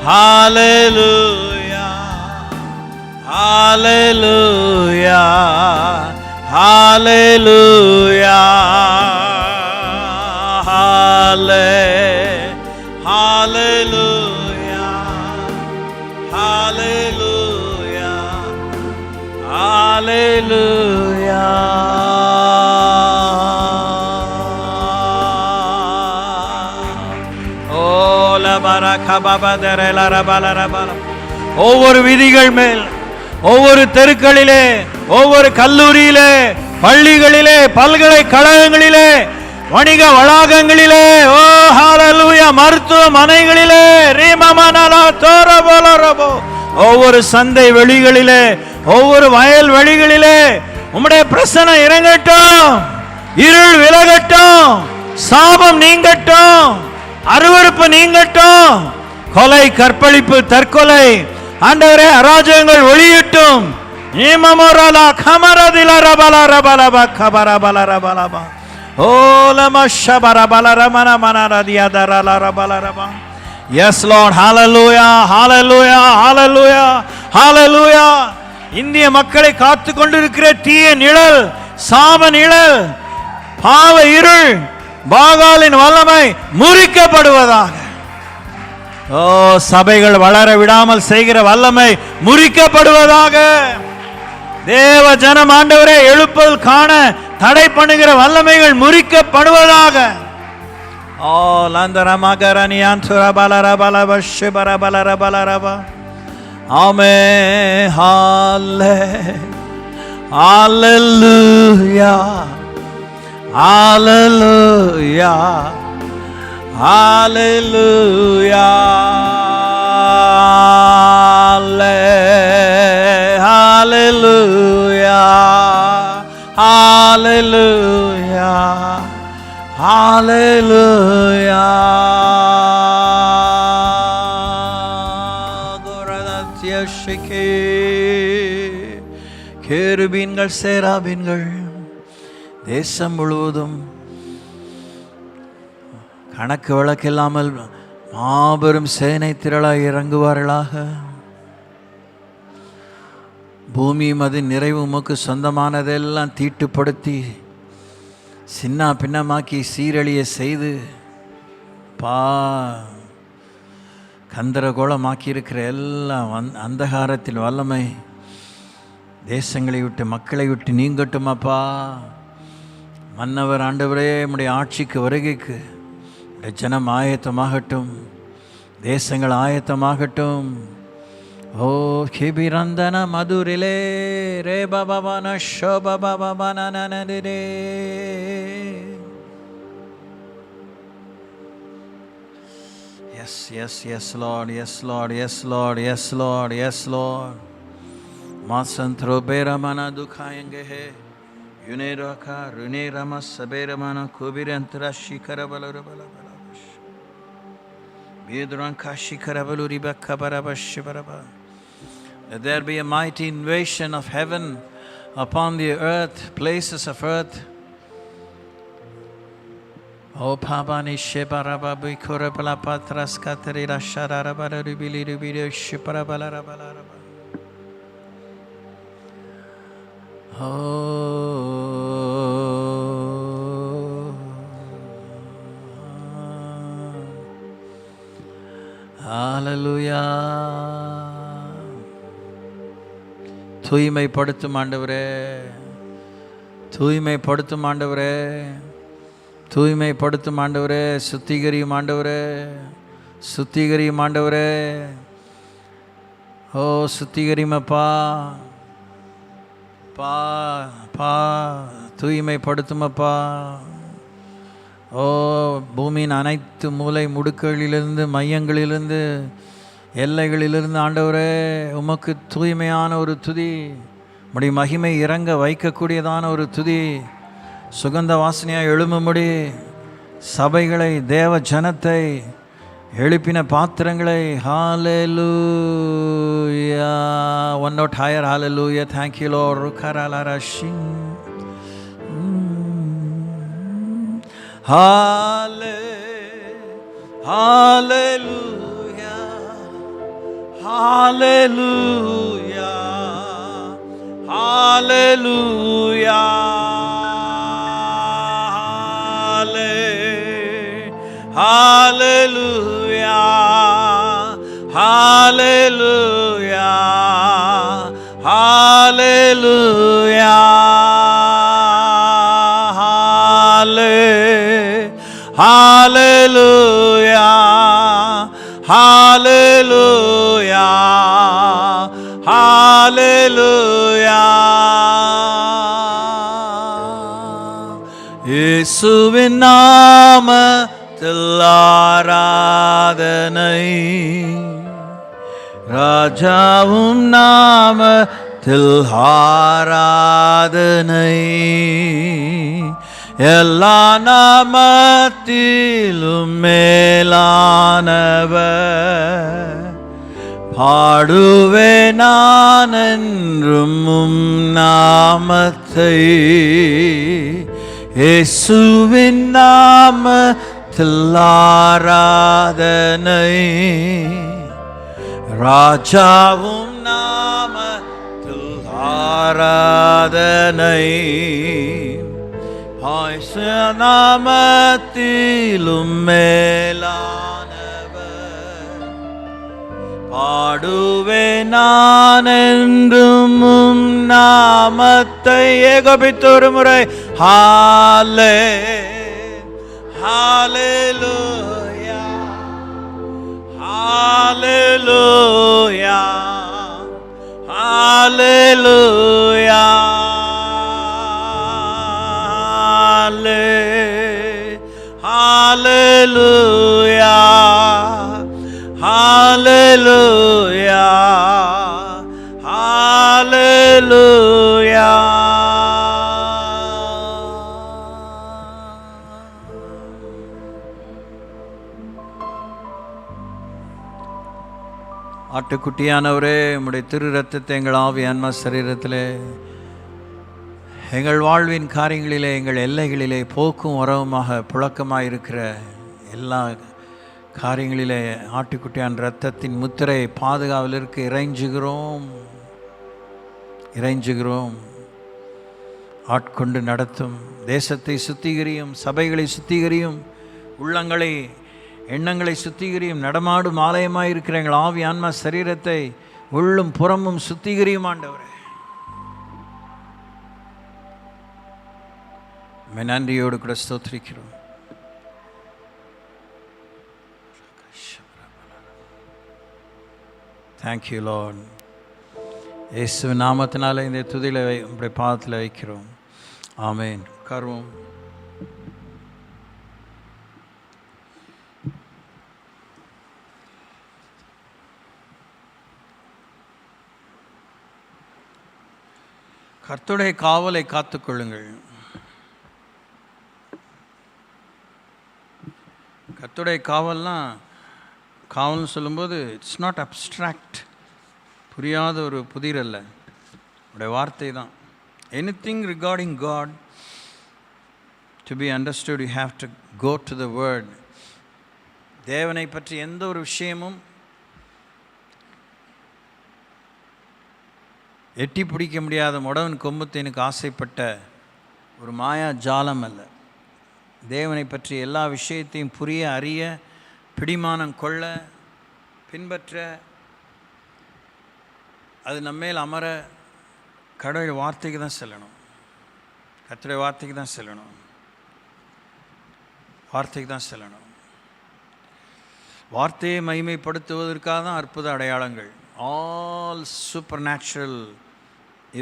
Hallelujah, Hallelujah, Hallelujah, Hallelujah, Hallelujah, Hallelujah. Oh, la baraka baba dere la rabala rabala. ஒவ்வொரு விதிகள் மேல், ஒவ்வொரு தெருக்களிலே, ஒவ்வொரு கல்லூரியிலே, பள்ளிகளிலே, பல்கலைக்கழகங்களிலே, வணிக வளாகங்களிலே, ஓ ஹalleluya, மருத்துவமனைகளிலே, ரீமமனலா தோரபலரபோ, ஒவ்வொரு சந்தை வெளிகளிலே, ஒவ்வொரு வயல் வெளிகளிலே உம்முடைய பிரசன்னம் இறங்கட்டும், இருள் விலகட்டும், சாபம் நீங்கட்டும், அருவருப்பு நீங்கட்டும், கொலை, கற்பழிப்பு, தற்கொலை, ஆண்டவரே அராஜகங்கள் ஒளியட்டும். நீமமோரலா கமரதிலரபல ரபலப கபரபல ரபலப ஓலமஷபரபலரமனமனரதியதரலரபலரப. Yes Lord, hallelujah, hallelujah, hallelujah, hallelujah. இந்திய மக்களை காத்து கொண்டிருக்கிற தீய நிழல், சாப நிழல், பாவ இருள், பாகாலின் வல்லமை முறிக்கப்படுவதாக. ஓ, சபைகள் வளர விடாமல் செய்கிற வல்லமை முறிக்கப்படுவதாக. தேவ ஜனம் ஆண்டவரே எழுப்பல் காண தடை பண்ணுகிற வல்லமைகள் முறிக்கப்படுவதாக. ஓ லந்தரமகரணியான்சுரபலரபலவஷ்பரபலரபலரப. ஆமென். ஹalleluya, hallelujah, hallelujah, hallelujah, hallelujah, hallelujah. கோரதத்யஷிகே கேருபீன்கள், சேராபீன்கள் தேசம் முழுவதும் கணக்கு வழக்கில்லாமல் மாபெரும் சேனை திரளாய் இறங்குவார்களாக. பூமியும் அது நிறைவு உமக்கு சொந்தமானதெல்லாம் தீட்டுப்படுத்தி சின்ன பின்னமாக்கி சீரழிய செய்து கந்தரகோலமாக்கி இருக்கிற எல்லாம் அந்தகாரத்தில் வல்லமை தேசங்களை விட்டு மக்களை விட்டு நீங்கட்டும் அப்பா. மன்னவர் ஆண்டவரே உம்முடைய ஆட்சிக்கு வருகைக்கு ஜனம் ஆயத்தமாகட்டும், தேசங்கள் ஆயத்தமாகட்டும். ஓ கிபிரந்தன மதுரிலே ரே பபவன ஷோபபவனனனரே. Yes, yes, yes Lord, yes Lord, yes Lord, yes Lord, yes Lord. மாசந்த்ரோ பேரமன துகாயங்கே hey யுனேரகா ருனேரம சபேரமன குபிரந்தர சிகரபலரபலபலபஷ Bidranka shikarabaluri bakabarabash. Let there be a mighty invasion of heaven upon the earth, places of earth. O Pabani Shebarababi Korabala Patras Katerira Sharabara Rubili Rubiri Shiparabala Rabalaraba. ஹalleluya. தூய்மைப்படுத்தும் ஆண்டவரே, தூய்மைப்படுத்தும் ஆண்டவரே, தூய்மைப்படுத்தும் ஆண்டவரே, சுத்திகரியும் ஆண்டவரே, சுத்திகரியும் ஆண்டவரே. ஓ சுத்திகரிமப்பா பா பா தூய்மைப்படுத்துமப்பா. ஓ பூமியின் அனைத்து மூலை முடுக்களிலிருந்து, மையங்களிலிருந்து, எல்லைகளிலிருந்து ஆண்டவரே உமக்கு தூய்மையான ஒரு துதி, உம்முடைய மகிமை இறங்க வைக்கக்கூடியதான ஒரு துதி சுகந்த வாசனையாக எழும்பும்படி சபைகளை, தேவ ஜனத்தை எழுப்பின பாத்திரங்களை. ஹalleluya. One note higher. Hallelujah. Thank you Lord. Rukaralarashi. Hallelujah. Hallelujah, hallelujah, hallelujah, hallelujah, hallelujah, hallelujah, hallelujah, hallelujah. இயேசுவின் நாமத்தில் ஆராதனை, ராஜாவும் நாமத்தில் ஆராதனை, எல்லா நாமத்திலும் மேலானவர், பாடுவே நான் என்றும் உம் நாமத்தை. இயேசுவின் நாமத்தில் ஆராதனை, ராஜாவும் நாமத்தில் ஆராதனை, நாமத்திலும் மேலானவர், பாடுவே நான் என்றும் உம் நாமத்தை. ஏகோபித்து ஒரு முறை ஹalleluya, hallelujah, hallelujah, hallelujah, hallelujah, hallelujah. ஆட்டுக்குட்டியானவரே, உம்முடைய திரு ரத்தத்தை எங்கள் ஆவி ஆன்மா சரீரத்திலே, எங்கள் வாழ்வின் காரியங்களிலே, எங்கள் எல்லைகளிலே போக்கும் உறவுமாக புழக்கமாக இருக்கிற எல்லா காரியங்களிலே ஆட்டுக்குட்டியான இரத்தத்தின் முத்திரை பாதுகாவலிற்கு இறைஞ்சுகிறோம். ஆட்கொண்டு நடத்தும், தேசத்தை சுத்திகரியும், சபைகளை சுத்திகரியும், உள்ளங்களை எண்ணங்களை சுத்திகரியும், நடமாடும் ஆலயமாக இருக்கிற எங்கள் ஆவி ஆன்மா சரீரத்தை உள்ளும் புறமும் சுத்திகரியும் ஆண்டவரே. நன்றியோடு கூட ஸ்தோத்திரிக்கிறோம். Thank you Lord. இயேசு நாமத்தினால இந்த துதியில் உங்களுடைய பாதத்தில் வைக்கிறோம். ஆமேன். உட்காருவோம். கர்த்தருடைய காவலை காத்துக்கொள்ளுங்கள். கர்த்தருடைய காவல்னு சொல்லும்போது இட்ஸ் நாட் அப்ஸ்ட்ராக்ட், புரியாத ஒரு புதிர் அல்ல, உடைய வார்த்தை தான். Anything regarding God to be understood you have to go to the word. தேவனை பற்றி எந்த ஒரு விஷயமும் எட்டி பிடிக்க முடியாத முடவன் கொம்புத்தேனுக்கு ஆசைப்பட்ட ஒரு மாயா ஜாலம் அல்ல. தேவனை பற்றி எல்லா விஷயத்தையும் புரிய, அறிய, பிடிமானம் கொள்ள, பின்பற்ற, அது நம்மேல் அமர கடவுள் வார்த்தைக்கு தான் செல்லணும். கர்த்தருடைய வார்த்தைக்கு தான் செல்லணும். வார்த்தைக்கு தான் செல்லணும். வார்த்தையை மகிமைப்படுத்துவதற்காக தான் அற்புத அடையாளங்கள். All super natural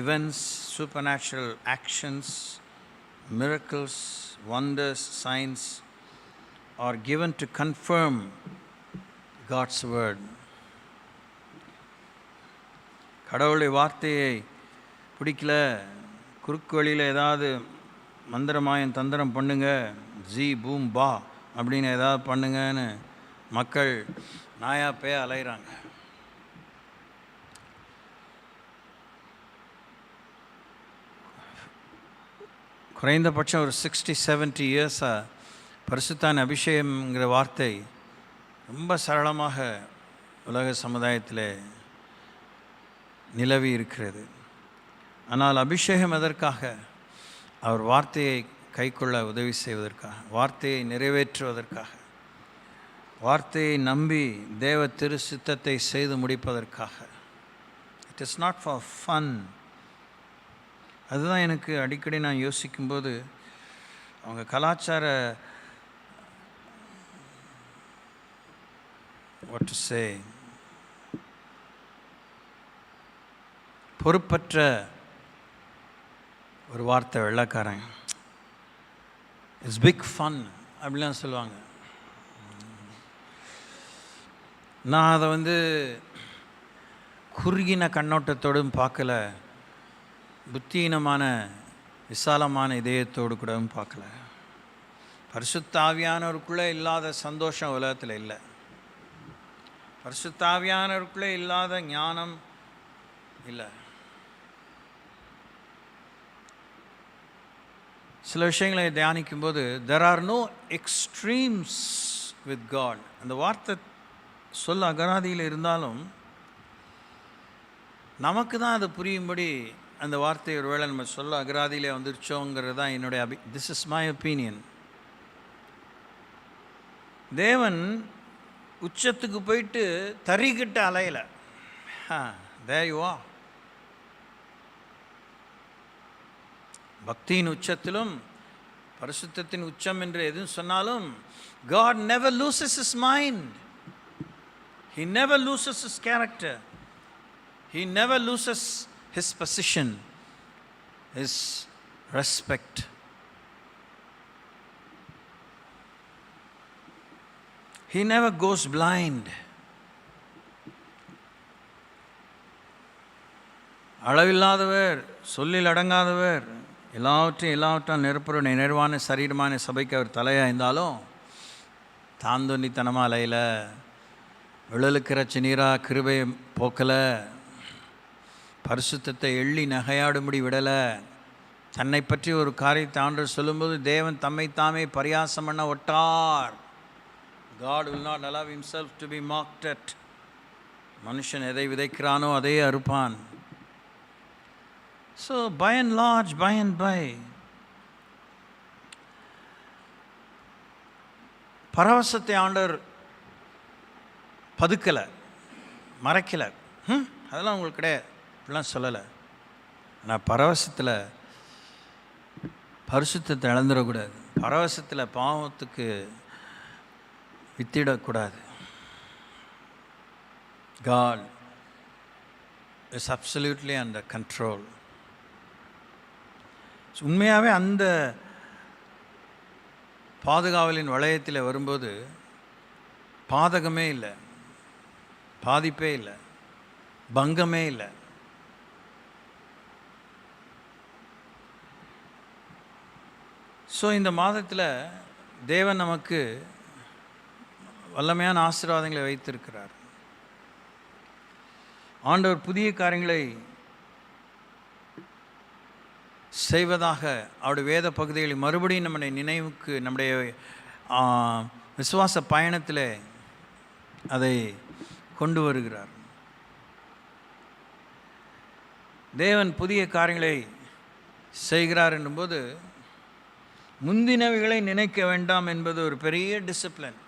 events, supernatural actions, miracles, wonders, signs are given to confirm God's word. கடவுளுடைய வார்த்தையை பிடிக்கல, குறுக்கு வழியில் ஏதாவது மந்திரமாயம் தந்திரம் பண்ணுங்க, ஜி பூம் பா அப்படின்னு ஏதாவது பண்ணுங்கன்னு மக்கள் நாயா பேய அலைகிறாங்க. குறைந்தபட்சம் ஒரு 60-70 இயர்ஸாக பரிசுத்தான அபிஷேகம்ங்கிற வார்த்தை ரொம்ப சரளமாக உலக சமுதாயத்தில் நிலவி இருக்கிறது. ஆனால் அபிஷேகம் எதற்காக? அவர் வார்த்தையை கைக்கொள்ள உதவி செய்வதற்காக, வார்த்தையை நிறைவேற்றுவதற்காக, வார்த்தையை நம்பி தேவ திரு சித்தத்தை செய்து முடிப்பதற்காக. It is not for fun. அதுதான் எனக்கு அடிக்கடி நான் யோசிக்கும்போது, அவங்க கலாச்சார what to say, பொறுப்பற்ற ஒரு வார்த்தை வெள்ளைக்காரன், இட்ஸ் பிக் ஃபன் அப்படிலாம் சொல்லுவாங்க. நான் அதை குறுகின கண்ணோட்டத்தோடும் பார்க்கல, புத்தியீனமான விசாலமான இதயத்தோடு கூடவும் பார்க்கல. பரிசுத்த ஆவியானவருக்குள்ளே இல்லாத சந்தோஷம் உலகத்தில் இல்லை. பரிசுத்த ஆவியானவருக்குள்ளே இல்லாத ஞானம் இல்லை. சில விஷயங்களை தியானிக்கும்போது there are no extremes with God. அந்த வார்த்தை சொல்ல அகராதியில் இருந்தாலும் நமக்கு தான் அது புரியும்படி அந்த வார்த்தை ஒரு வேளை நம்ம சொல்ல அகராதியிலே வந்துருச்சோங்கிறது தான் என்னுடைய திஸ் இஸ் மை ஒப்பீனியன். தேவன் உச்சத்துக்கு போயிட்டு தறிக்கிட்ட அலையில there you are. பக்தியின் உச்சத்திலும் பரிசுத்தத்தின் உச்சம் என்று எதுவும் சொன்னாலும் God never loses his mind. He never loses his character. He never loses his position, his respect. He never goes blind. அளவில்லாதவர், சொல்லில் அடங்காதவர், எல்லாவற்றையும் நிரப்புற நிறைவான சரீரமான சபைக்கு அவர் தலையாக இருந்தாலும் தாந்தொன்னித்தனமாக அலையில, விழலுக்கிற சினீராக கிருபை போக்கலை, பரிசுத்தத்தை எள்ளி நகையாடும்படி விடலை. தன்னை பற்றி ஒரு காரியத்தை ஆண்டவர் சொல்லும்போது தேவன் தம்மை தாமே பரியாசம் பண்ண ஒட்டார். God will not allow himself to be mocked at. மனுஷன் எதை விதைக்கிறானோ அதே அறுப்பான். So by and large, by and by, பரவசத்தை ஆண்டவர் பதுக்கலை, மறைக்கலை. அதெல்லாம் உங்களுக்கு கிடையாது அப்படிலாம் சொல்லலை. ஆனால் பரவசத்தில் பரிசுத்தத்தை இழந்துடக்கூடாது. பரவசத்தில் பாவத்துக்கு வித்திடக்கூடாது. God is absolutely under control. உண்மையாகவே அந்த பாதுகாவலின் வளையத்தில் வரும்போது பாதகமே இல்லை, பாதிப்பே இல்லை, பங்கமே இல்லை. ஸோ இந்த மாதத்தில் தேவன் நமக்கு வல்லமையான ஆசீர்வாதங்களை வைத்திருக்கிறார். ஆண்டவர் புதிய காரியங்களை செய்வதாக அவருடைய வேத பகுதிகளை மறுபடியும் நம்முடைய நினைவுக்கு, நம்முடைய விசுவாச பயணத்தில் அதை கொண்டு வருகிறார். தேவன் புதிய காரியங்களை செய்கிறார் என்னும்போது முந்தினவைகளை நினைக்க வேண்டாம் என்பது ஒரு பெரிய டிசிப்ளின்.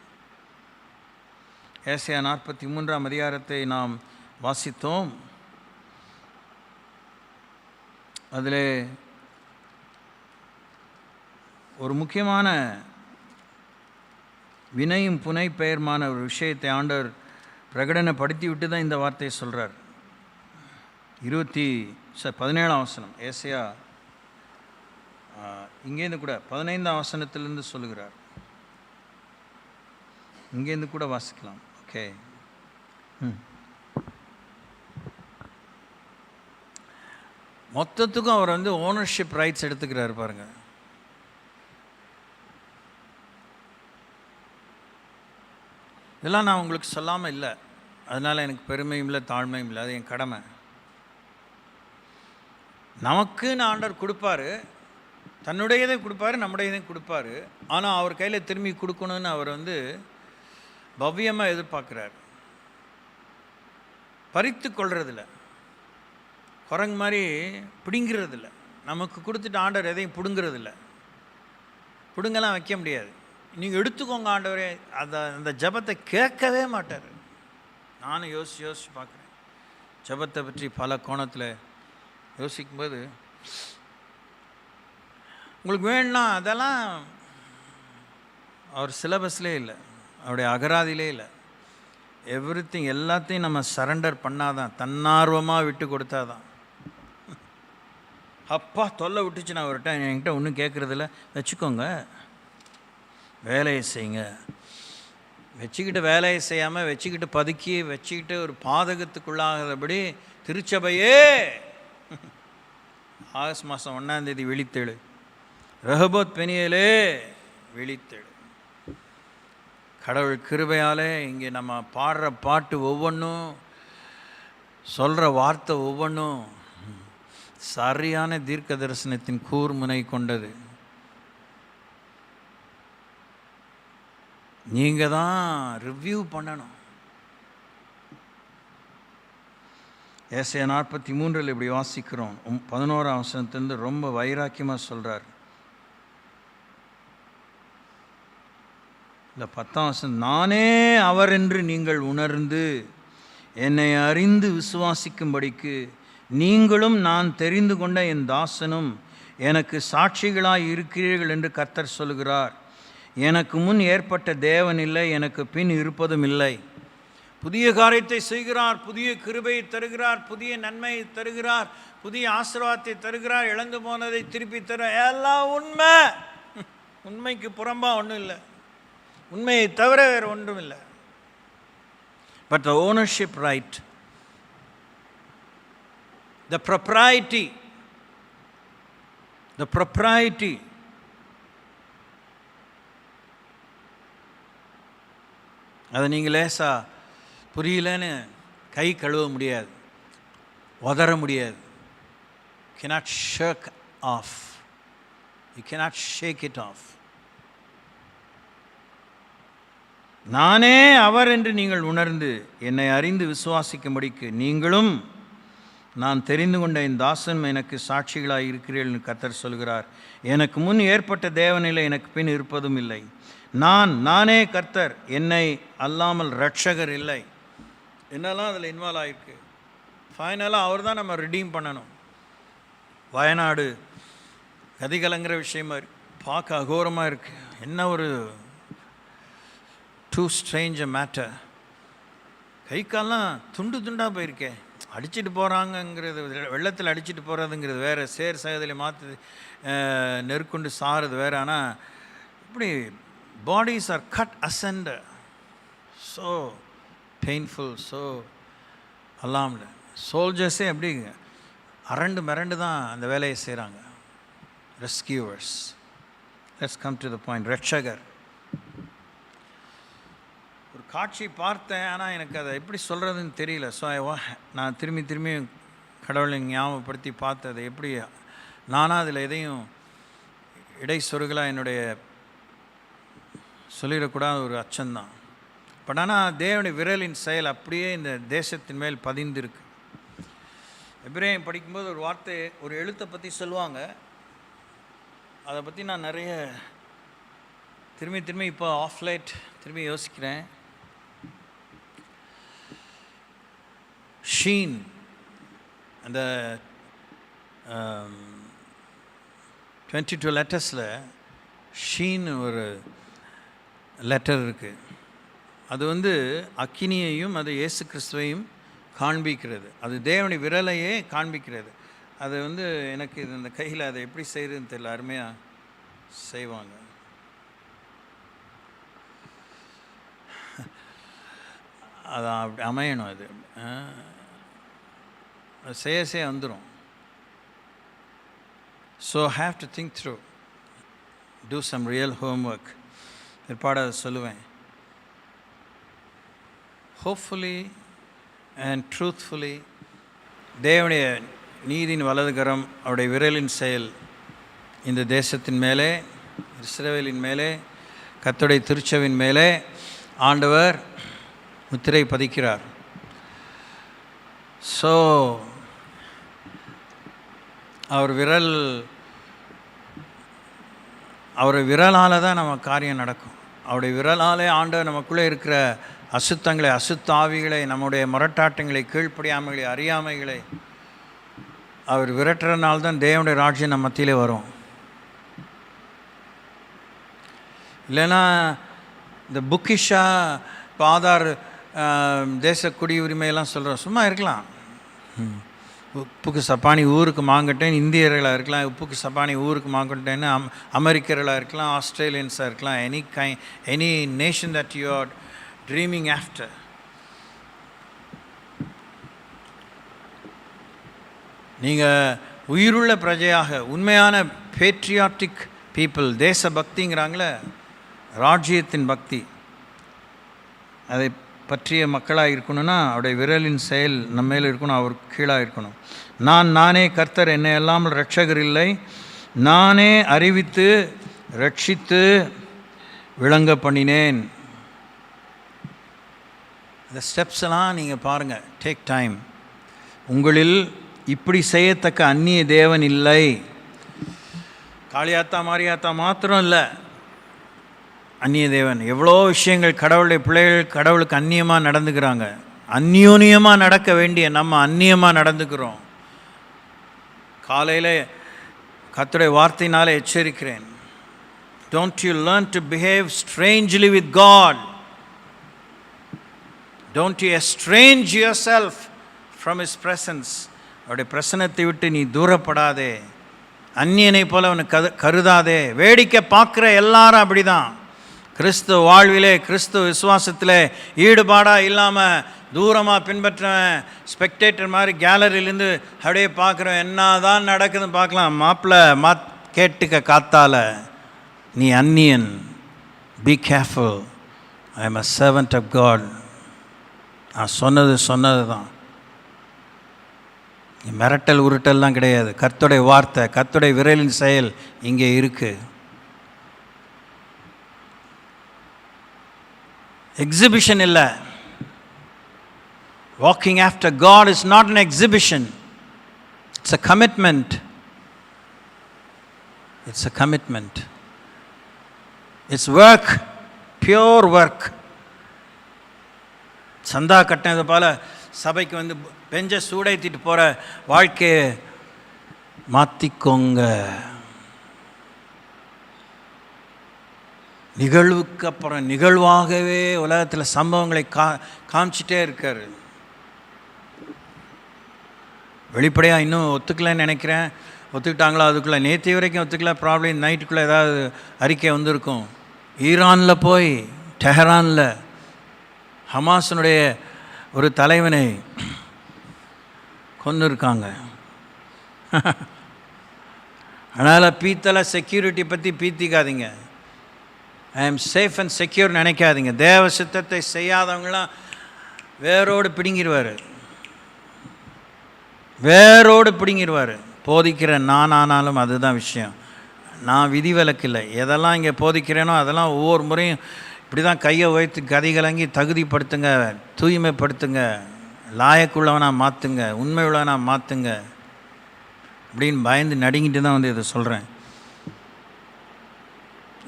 ஏசாயா 43ஆம் அதிகாரத்தை நாம் வாசித்தோம். அதில் ஒரு முக்கியமான வினையும் புனை பெயர்மான ஒரு விஷயத்தை ஆண்டவர் பிரகடனப்படுத்தி விட்டு தான் இந்த வார்த்தையை சொல்கிறார். 17ஆம் வசனம் ஏசாயா இங்கேருந்து கூட 15ஆம் வசனத்திலிருந்து சொல்லுகிறார். இங்கேருந்து கூட வாசிக்கலாம். ஓகே, மொத்தத்துக்கும் அவர் ஓனர்ஷிப் ரைட்ஸ் எடுத்துக்கிறார் பாருங்க. இதெல்லாம் நான் உங்களுக்கு சொல்லாமல் இல்லை, அதனால் எனக்கு பெருமையும் இல்லை தாழ்மையும் இல்லை, அது என் கடமை. நமக்குன்னு ஆண்டவர் கொடுப்பாரு, தன்னுடையதை கொடுப்பாரு, நம்முடையதையும் கொடுப்பாரு. ஆனால் அவர் கையில் திரும்பி கொடுக்கணும்னு அவர் பவ்யமாக எதிர்பார்க்குறார். பறித்து கொள்றதில்ல, குரங்கு மாதிரி பிடுங்கிறதில்ல. நமக்கு கொடுத்துட்டு ஆண்டவர் எதையும் பிடுங்கிறதில்ல, பிடுங்கலாம் வைக்க முடியாது. நீங்கள் எடுத்துக்கோங்க ஆண்டவரே, அந்த ஜபத்தை கேட்கவே மாட்டார். நானும் யோசித்து பார்க்குறேன் ஜபத்தை பற்றி பல கோணத்தில் யோசிக்கும்போது, உங்களுக்கு வேணும்னா அதெல்லாம் அவர் சிலபஸ்லேயே இல்லை, அவருடைய அகராதிலே இல்லை. எவ்ரிதிங் எல்லாத்தையும் நம்ம சரண்டர் பண்ணாதான், தன்னார்வமாக விட்டு கொடுத்தாதான். அப்பா தொல்லை விட்டுச்சு, நான் அவர்கிட்ட என்கிட்ட ஒன்றும் கேட்குறதில்ல, வச்சுக்கோங்க, வேலையை செய்யுங்க. வச்சுக்கிட்டு வேலையை செய்யாமல் வச்சுக்கிட்டு பதுக்கி வச்சுக்கிட்டு ஒரு பாதகத்துக்குள்ளாகிறபடி திருச்சபையே ஆகஸ்ட் மாதம் 1ஆம் தேதி விழித்தெழு, ரெஹோபோத் பெனியேலே விழித்தெழு. கடவுள் கிருபையாலே இங்கே நம்ம பாடுற பாட்டு ஒவ்வொன்றும், சொல்கிற வார்த்தை ஒவ்வொன்றும் சரியான தீர்க்க தரிசனத்தின் கூர்முனை கொண்டது. நீங்கள் தான் ரிவ்யூ பண்ணணும். ஏசாயா 43 இப்படி வாசிக்கிறோம். 11ஆம் வசனத்திலிருந்து ரொம்ப வைராக்கியமாக சொல்கிறார். இல்லை 10ஆம் வசனம், நானே அவர் என்று நீங்கள் உணர்ந்து என்னை அறிந்து விசுவாசிக்கும்படிக்கு நீங்களும் நான் தெரிந்து கொண்ட என் தாசனும் எனக்கு சாட்சிகளாய் இருக்கிறீர்கள் என்று கர்த்தர் சொல்கிறார். எனக்கு முன் ஏற்பட்ட தேவன் இல்லை, எனக்கு பின் இருப்பதும் இல்லை. புதிய காரியத்தை செய்கிறார், புதிய கிருபையை தருகிறார், புதிய நன்மையை தருகிறார், புதிய ஆசீர்வாதத்தை தருகிறார், இழந்து போனதை திருப்பி தர, எல்லாம் உண்மை. உண்மைக்கு புறம்பாக ஒன்றும் இல்லை, உண்மையை தவிர வேறு ஒன்றும் இல்லை. But the ownership right, the propriety அதை நீங்கள் லேசாக புரியலன்னு கை கழுவ முடியாது, உதற முடியாது. cannot shake off, you cannot shake it off. நானே அவர் என்று நீங்கள் உணர்ந்து என்னை அறிந்து விசுவாசிக்கும்படிக்கு நீங்களும் நான் தெரிந்து கொண்ட என் தாசன் எனக்கு சாட்சிகளாக இருக்கிறீர்கள் கர்த்தர் சொல்கிறார். எனக்கு முன் ஏற்பட்ட தேவனில்லை, எனக்கு பின் இருப்பதும் இல்லை. நானே கர்த்தர், என்னை அல்லாமல் ரட்சகர் இல்லை. என்னெல்லாம் அதில் இன்வால்வ் ஆகிருக்கு. ஃபைனலாக அவர் தான் நம்ம ரிடீம் பண்ணணும். வயநாடு கதிகலங்கிற விஷயமா பார்க்க அகோரமாக இருக்குது. என்ன ஒரு டூ ஸ்ட்ரேஞ்ச் மேட்டர். கை கால்லாம் துண்டு துண்டாக போயிருக்கேன். அடிச்சுட்டு போகிறாங்கங்கிறது, வெள்ளத்தில் அடிச்சுட்டு போகிறதுங்கிறது வேறு, சேர் சகதியில் மாற்று நெருக்குண்டு சாகிறது வேறு. ஆனால் இப்படி bodies are cut asunder, so painful, so அல்லாமல் சோல்ஜர்ஸே அப்படி அரண்டு மிரண்டு தான் அந்த வேலையை செய்கிறாங்க. Rescuers. Let's come to the point. ரட்சகர். ஒரு காட்சி பார்த்தேன், ஆனால் எனக்கு அதை எப்படி சொல்கிறதுன்னு தெரியல. ஸோ நான் திரும்பி கடவுளை ஞாபகப்படுத்தி பார்த்தது எப்படி நானாக அதில் எதையும் இடை சொருகலாக என்னுடைய சொல்லிடக்கூடாத ஒரு அச்சம்தான். பட் ஆனால் தேவனுடைய விரலின் செயல் அப்படியே இந்த தேசத்தின் மேல் பதிந்திருக்கு. எபிரேயம் படிக்கும்போது ஒரு வார்த்தை, ஒரு எழுத்தை பற்றி சொல்லுவாங்க. அதை பற்றி நான் நிறைய திரும்பி இப்போ ஆஃப்லைட் திரும்பி யோசிக்கிறேன். ஷீன், அந்த 22 லெட்டர்ஸில் ஷீன் ஒரு லெட்டர் இருக்குது. அது அக்கினியையும் அது இயேசு கிறிஸ்துவையும் காண்பிக்கிறது. அது தேவனுடைய விரலையே காண்பிக்கிறது. அது எனக்கு இது இந்த கையில் அதை எப்படி செய்கிறதுன்னு தெரியல. அருமையாக செய்வாங்க. அது அப்படி அமையணும். அது செய்ய வந்துடும். So have to think through, do some real homework. பிற்பாடு அதை சொல்லுவேன். ஹோப்ஃபுல்லி அண்ட் ட்ரூத்ஃபுல்லி தேவனுடைய நீதியின் வலதுகரம், அவருடைய விரலின் செயல் இந்த தேசத்தின் மேலே, இஸ்ரவேலின் மேலே, கர்த்தருடைய திருச்சபையின் மேலே ஆண்டவர் முத்திரை பதிக்கிறார். ஸோ அவர் விரலால் தான் நம்ம காரியம் நடக்கும். அவருடைய விரலாலே ஆண்டவர் நமக்குள்ளே இருக்கிற அசுத்தங்களை, அசுத்தாவிகளை, நம்முடைய முரட்டாட்டங்களை, கீழ்ப்படியாமைகளை, அறியாமைகளை அவர் விரட்டுறதுனால்தான் தேவனுடைய ராஜ்யம் நம்ம மத்தியிலே வரும். இல்லைன்னா இந்த புக்கிஷாக இப்போ ஆதார் தேச குடியுரிமையெல்லாம் சொல்கிறோம், சும்மா இருக்கலாம். உப்புக்கு சப்பானி ஊருக்கு மாங்கட்டேன்னு இந்தியர்களாக இருக்கலாம், உப்புக்கு சப்பானி ஊருக்கு மாங்கட்டேன்னு அமெரிக்கர்களாக இருக்கலாம், ஆஸ்திரேலியன்ஸாக இருக்கலாம், any nation that you are dreaming after. நீங்கள் உயிருள்ள பிரஜையாக, உண்மையான பேட்ரியாட்டிக் பீப்புள், தேச பக்திங்கிறாங்களே, ராஜ்யத்தின் பக்தி, அதை பற்றிய மக்களாக இருக்கணும்னா அவருடைய விரலின் செயல் நம்ம மேலே இருக்கணும், அவர் கீழாக இருக்கணும். நானே கர்த்தர், என்னை இல்லாமல் இரட்சகர் இல்லை, நானே அறிவித்து ரட்சித்து விளங்க பண்ணினேன். இந்த ஸ்டெப்ஸ்லாம் நீங்கள் பாருங்கள், டேக் டைம். உங்களில் இப்படி செய்யத்தக்க அந்நிய தேவன் இல்லை. காளியாத்தா மாரியாத்தா மாத்திரம் இல்லை, அந்நிய தேவன். எவ்வளோ விஷயங்கள் கடவுளுடைய பிள்ளைகள் கடவுளுக்கு அந்நியமாக நடந்துக்கிறாங்க. அந்யோன்யமாக நடக்க வேண்டிய நம்ம அந்நியமாக நடந்துக்கிறோம். காலையில் கர்த்தருடைய வார்த்தையினாலே எச்சரிக்கிறேன். Don't you learn to behave strangely with God? Don't you estrange yourself from His presence? அவருடைய பிரசன்னத்தை விட்டு நீ தூரப்படாதே, அந்நியனை போல அவனை கருதாதே. வேடிக்கை பார்க்குற எல்லாரும் அப்படி தான். கிறிஸ்துவ வாழ்விலே, கிறிஸ்துவ விசுவாசத்தில் ஈடுபாடாக இல்லாமல் தூரமாக பின்பற்றுவேன், ஸ்பெக்டேட்டர் மாதிரி கேலரியிலேருந்து அப்படியே பார்க்குறேன், என்ன தான் நடக்குதுன்னு பார்க்கலாம். மாப்பிள்ளை கேட்டுக்க காத்தால, நீ அந்நியன். Be careful, I am a servant of God. நான் சொன்னது தான். மிரட்டல் உருட்டல்லாம் கிடையாது. கர்த்தருடைய வார்த்தை, கர்த்தருடைய விரலின் செயல் இங்கே இருக்குது. எக்ஸிபிஷன் இல்லை. Walking after God is not an exhibition. It's a commitment. It's a commitment. It's work, pure work. சந்தா கட்டினது போல சபைக்கு வந்து பெஞ்ச சூடைத்திட்டு போகிற வாழ்க்கையை மாற்றிக்கோங்க. நிகழ்வுக்கு அப்புறம் நிகழ்வாகவே உலகத்தில் சம்பவங்களை காமிச்சிட்டே இருக்கார். வெளிப்படையாக இன்னும் ஒத்துக்கலைன்னு நினைக்கிறேன். ஒத்துக்கிட்டாங்களா? அதுக்குள்ளே நேற்று வரைக்கும் ஒத்துக்கல, ப்ராப்ளம் நைட்டுக்குள்ளே ஏதாவது அறிக்கை வந்திருக்கும். ஈரானில் போய் டெஹரானில் ஹமாஸினுடைய ஒரு தலைவனை கொன்று இருக்காங்க. அதனால் பீத்தலை செக்யூரிட்டி பற்றி பீத்திக்காதீங்க. I am safe and secure நினைக்காதீங்க. தேவ சித்தத்தை செய்யாதவங்களாம் வேரோடு பிடுங்கிடுவார். போதிக்கிற நான் ஆனாலும் அதுதான் விஷயம். நான் விதிவிலக்கு இல்லை. எதெல்லாம் இங்கே போதிக்கிறேனோ அதெல்லாம் ஒவ்வொரு முறையும் இப்படி தான் கையை உயர்த்தி கதி கலங்கி தகுதிப்படுத்துங்க, தூய்மைப்படுத்துங்க, லாயக்குள்ளவனாக மாற்றுங்க, உண்மை உள்ளவனாக மாற்றுங்க அப்படின்னு பயந்து நடுங்கிட்டு தான் வந்து இதை சொல்கிறேன்.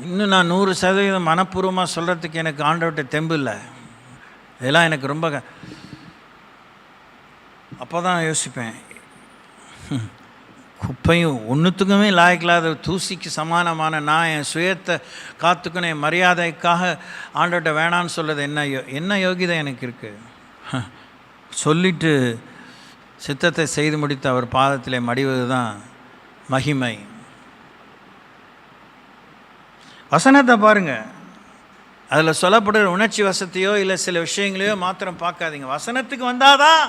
இன்னும் நான் 100% மனப்பூர்வமாக சொல்கிறதுக்கு எனக்கு ஆண்டவர்கிட்ட தெம்பு இல்லை. இதெல்லாம் எனக்கு ரொம்ப அப்போ தான் யோசிப்பேன், குப்பையும் ஒன்றுத்துக்குமே லாயக்கில்லாத தூசிக்கு சமானமான நான் என் சுயத்தை காத்துக்கணும், என் மரியாதைக்காக ஆண்டவர்கிட்ட வேணான்னு சொல்கிறது என்ன யோகிதை எனக்கு இருக்குது? சொல்லிட்டு சித்தத்தை செய்து முடித்து அவர் பாதத்திலே மடிவது தான் மகிமை. வசனத்தை பாருங்கள், அதில் சொல்லப்படுற உணர்ச்சி வசத்தையோ இல்லை சில விஷயங்களையோ மாத்திரம் பார்க்காதீங்க. வசனத்துக்கு வந்தால் தான்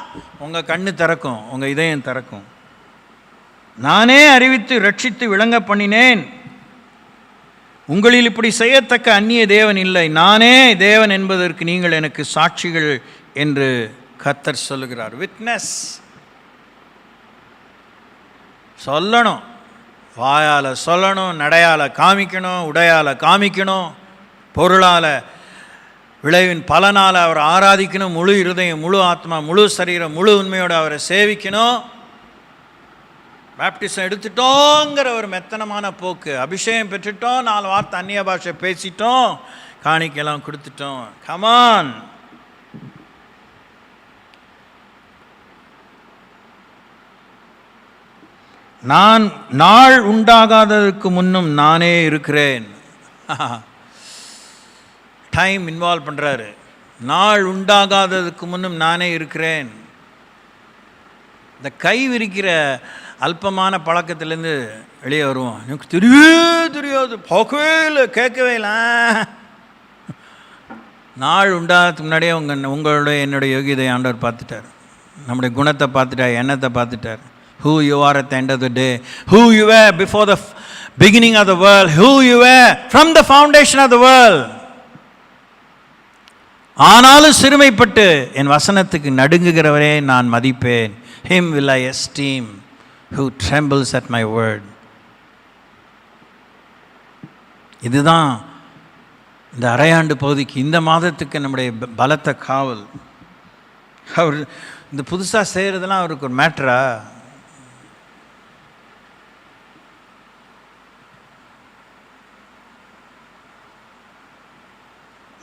உங்கள் கண்ணு திறக்கும், உங்கள் இதயம் திறக்கும். நானே அறிவித்து ரட்சித்து விளங்க பண்ணினேன், உங்களில் இப்படி செய்யத்தக்க அந்நிய தேவன் இல்லை, நானே தேவன் என்பதற்கு நீங்கள் எனக்கு சாட்சிகள் என்று கர்த்தர் சொல்லுகிறார். விட்னஸ் சொல்லணும், வாயால் சொல்லணும், நடையால் காமிக்கணும், உடையால் காமிக்கணும், பொருளால் விளைவின் பலனால் அவர் ஆராதிக்கணும். முழு இருதயம், முழு ஆத்மா, முழு சரீரம், முழு உண்மையோடு அவரை சேவிக்கணும். பேப்டிசம் எடுத்துட்டோங்கிற ஒரு மெத்தனமான போக்கு, அபிஷேகம் பெற்றுட்டோம், 4 வார்த்தை அந்நிய பாஷை பேசிட்டோம், காணிக்கையெல்லாம் கொடுத்துட்டோம். கமான். நான் நாள் உண்டாகாததற்கு முன்னும் நானே இருக்கிறேன். டைம் இன்வால்வ் பண்ணுறாரு. நாள் உண்டாகாததுக்கு முன்னும் நானே இருக்கிறேன். இந்த கை விரிக்கிற அல்பமான பழக்கத்திலேருந்து வெளியே வருவோம். எனக்கு தெரியாது, பார்க்கவே இல்லை, கேட்கவே இல்லை. நாள் உண்டாகிறதுக்கு முன்னாடியே உங்களுடைய என்னுடைய யோகியதை ஆண்டவர் பார்த்துட்டார். நம்முடைய குணத்தை பார்த்துட்டார், எண்ணத்தை பார்த்துட்டார். Who you are at the end of the day, who you were before the beginning of the world, who you were from the foundation of the world. ஆனாலும் சிறுமைப்பட்டு என் வசனத்துக்கு நடுங்குகிறவரே நான் மதிப்பேன். Him will I esteem who trembles at my word. இதுதான் இந்த அரையாண்டு பகுதிக்கு, இந்த மாதத்துக்கு நம்முடைய பலத்த காவல். அவர் இந்த புதுசாக செய்கிறதெல்லாம் அவருக்கு ஒரு மேட்ரா?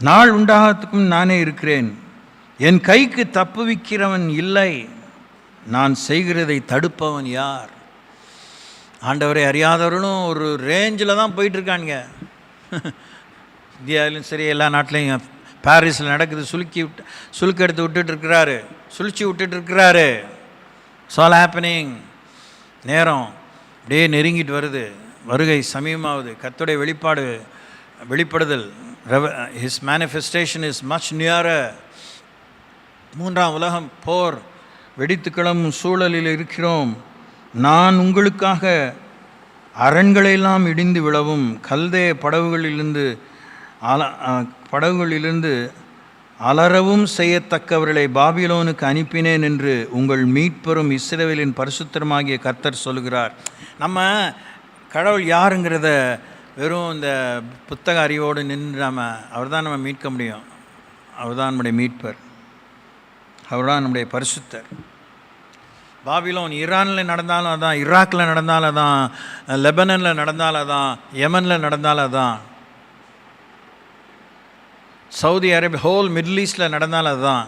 நாள் உண்டாகத்துக்கும் நானே இருக்கிறேன். என் கைக்கு தப்புவிக்கிறவன் இல்லை, நான் செய்கிறதை தடுப்பவன் யார்? ஆண்டவரை அறியாதவர்களும் ஒரு ரேஞ்சில் தான் போயிட்டுருக்கானுங்க. இந்தியாவிலும் சரி, எல்லா நாட்டிலையும். பாரிஸில் நடக்குது, சுலுக்கு எடுத்து விட்டுட்டுருக்கிறாரு, சுழிச்சு விட்டுட்டுருக்கிறாரு. சால் ஹேப்பனிங். நேரம் அப்படியே நெருங்கிட்டு வருது, வருகை சமீபமாகுது. கர்த்தருடைய வெளிப்படுதல், his manifestation is much nearer. 3ஆம் உலகம் போர் வெடித்து கிளம்பும் சூழலில் இருக்கிறோம். நான் உங்களுக்காக அரண்களெல்லாம் இடிந்து விழவும் கல்தே படகுகளிலிருந்து அலறவும் செய்யத்தக்கவர்களை பாபிலோனுக்கு அனுப்பினேன் என்று உங்கள் மீட்பெறும் இஸ்ரவேலின் பரிசுத்தமாகிய கர்த்தர் சொல்கிறார். நம்ம கடவுள் யாருங்கிறத வெறும் இந்த புத்தக அறிவோடு நின்று அவர் தான் நம்ம மீட்க முடியும். அவர் தான் நம்முடைய மீட்பர், அவர் தான் நம்முடைய பரிசுத்தர். பாபிலோன் ஈரானில் நடந்தாலும் அதான், ஈராக்கில் நடந்தாலும் அதான், லெபனனில் நடந்தாலும் அதான், யமனில் நடந்தாலும் அதான், சவுதி அரேபியா, ஹோல் மிடில் ஈஸ்டில் நடந்தாலும் அதுதான்,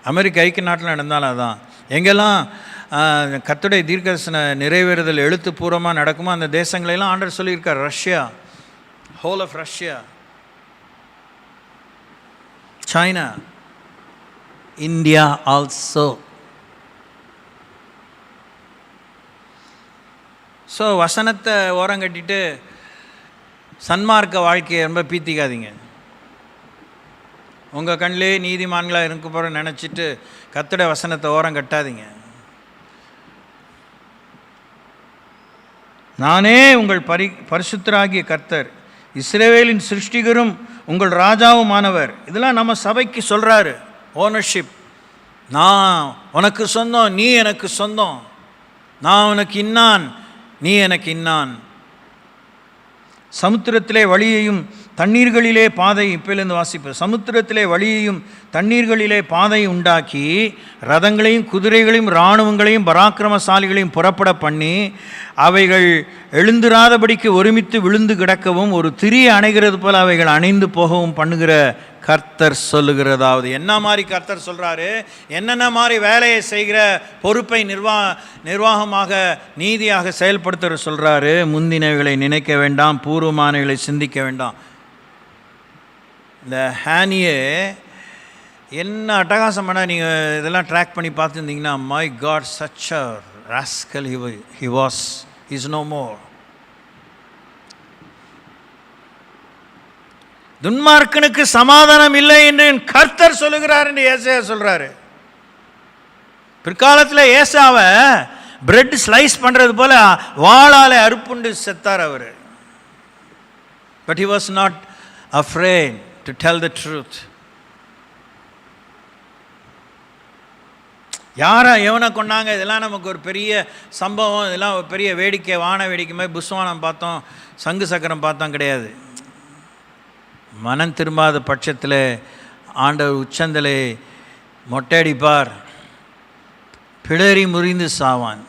அமெரிக்க ஐக்கிய நாட்டில் நடந்தாலும் அதுதான். எங்கெல்லாம் கர்த்தருடைய தீர்க்கதரிசன நிறைவேறுதல் எழுத்துப்பூர்வமாக நடக்குமோ அந்த தேசங்களெல்லாம் ஆண்டவர் சொல்லியிருக்கார். Russia, whole of Russia, China, India also. So வசனத்தை ஓரங்கட்டிட்டு சன்மார்க்க வாழ்க்கையை ரொம்ப பீத்திக்காதீங்க. உங்கள் கண்ணிலே நீதிமான்களாக இருக்க போகிற நினச்சிட்டு கர்த்தருடைய வசனத்தை ஓரம் கட்டாதீங்க. நானே உங்கள் பரிசுத்தராகிய கர்த்தர், இஸ்ரவேலின் சிருஷ்டிகரும் உங்கள் ராஜாவுமானவர். இதெல்லாம் நம்ம சபைக்கு சொல்கிறாரு. ஓனர்ஷிப். நான் உனக்கு சொந்தம், நீ எனக்கு சொந்தம். நான் உனக்கு இன்னான், நீ எனக்கு இன்னான். சமுத்திரத்திலே வழியையும் தண்ணீர்களிலே பாதை, இப்போலேருந்து வாசிப்பு. சமுத்திரத்திலே வழியையும் தண்ணீர்களிலே பாதை உண்டாக்கி ரதங்களையும் குதிரைகளையும் இராணுவங்களையும் பராக்கிரமசாலிகளையும் புறப்பட பண்ணி அவைகள் எழுந்திராதபடிக்கு ஒருமித்து விழுந்து கிடக்கவும் ஒரு திரியை அணைகிறது போல அவைகள் அணைந்து போகவும் பண்ணுகிற கர்த்தர் சொல்லுகிறதாவது. என்ன மாதிரி கர்த்தர் சொல்கிறாரு? என்னென்ன மாதிரி வேலையை செய்கிற பொறுப்பை நிர்வாகமாக நீதியாக செயல்படுத்துகிற சொல்கிறாரு. முந்தினவைகளை நினைக்க வேண்டாம், பூர்வமானவைகளை சிந்திக்க வேண்டாம். இந்த ஹேனியே என்ன அட்டகாசம் பண்ணால் நீங்கள் இதெல்லாம் ட்ராக் பண்ணி பார்த்துருந்தீங்கன்னா, my God, such a rascal he was, is no more. துன்மார்க்கனுக்கு சமாதானம் இல்லை என்று கர்த்தர் சொல்லுகிறார் என்று ஏசாயா சொல்றாரு. பிற்காலத்தில் ஏசாவை பிரெட் ஸ்லைஸ் பண்றது போல வாளாலே அறுப்புண்டு செத்தார் அவர். But he was not afraid to tell the truth. யாரை எவனை கொண்டாங்க, இதெல்லாம் நமக்கு ஒரு பெரிய சம்பவம், இதெல்லாம் ஒரு பெரிய வேடிக்கை, வான வேடிக்கை மாதிரி புஸ்வானம் பார்த்தோம், சங்கு சக்கரம் பார்த்தோம் கிடையாது. மனம் திரும்பாத பட்சத்தில் ஆண்டவர் உச்சந்தலை மொட்டையடிப்பார், பிடரி முறிந்து சாவான்,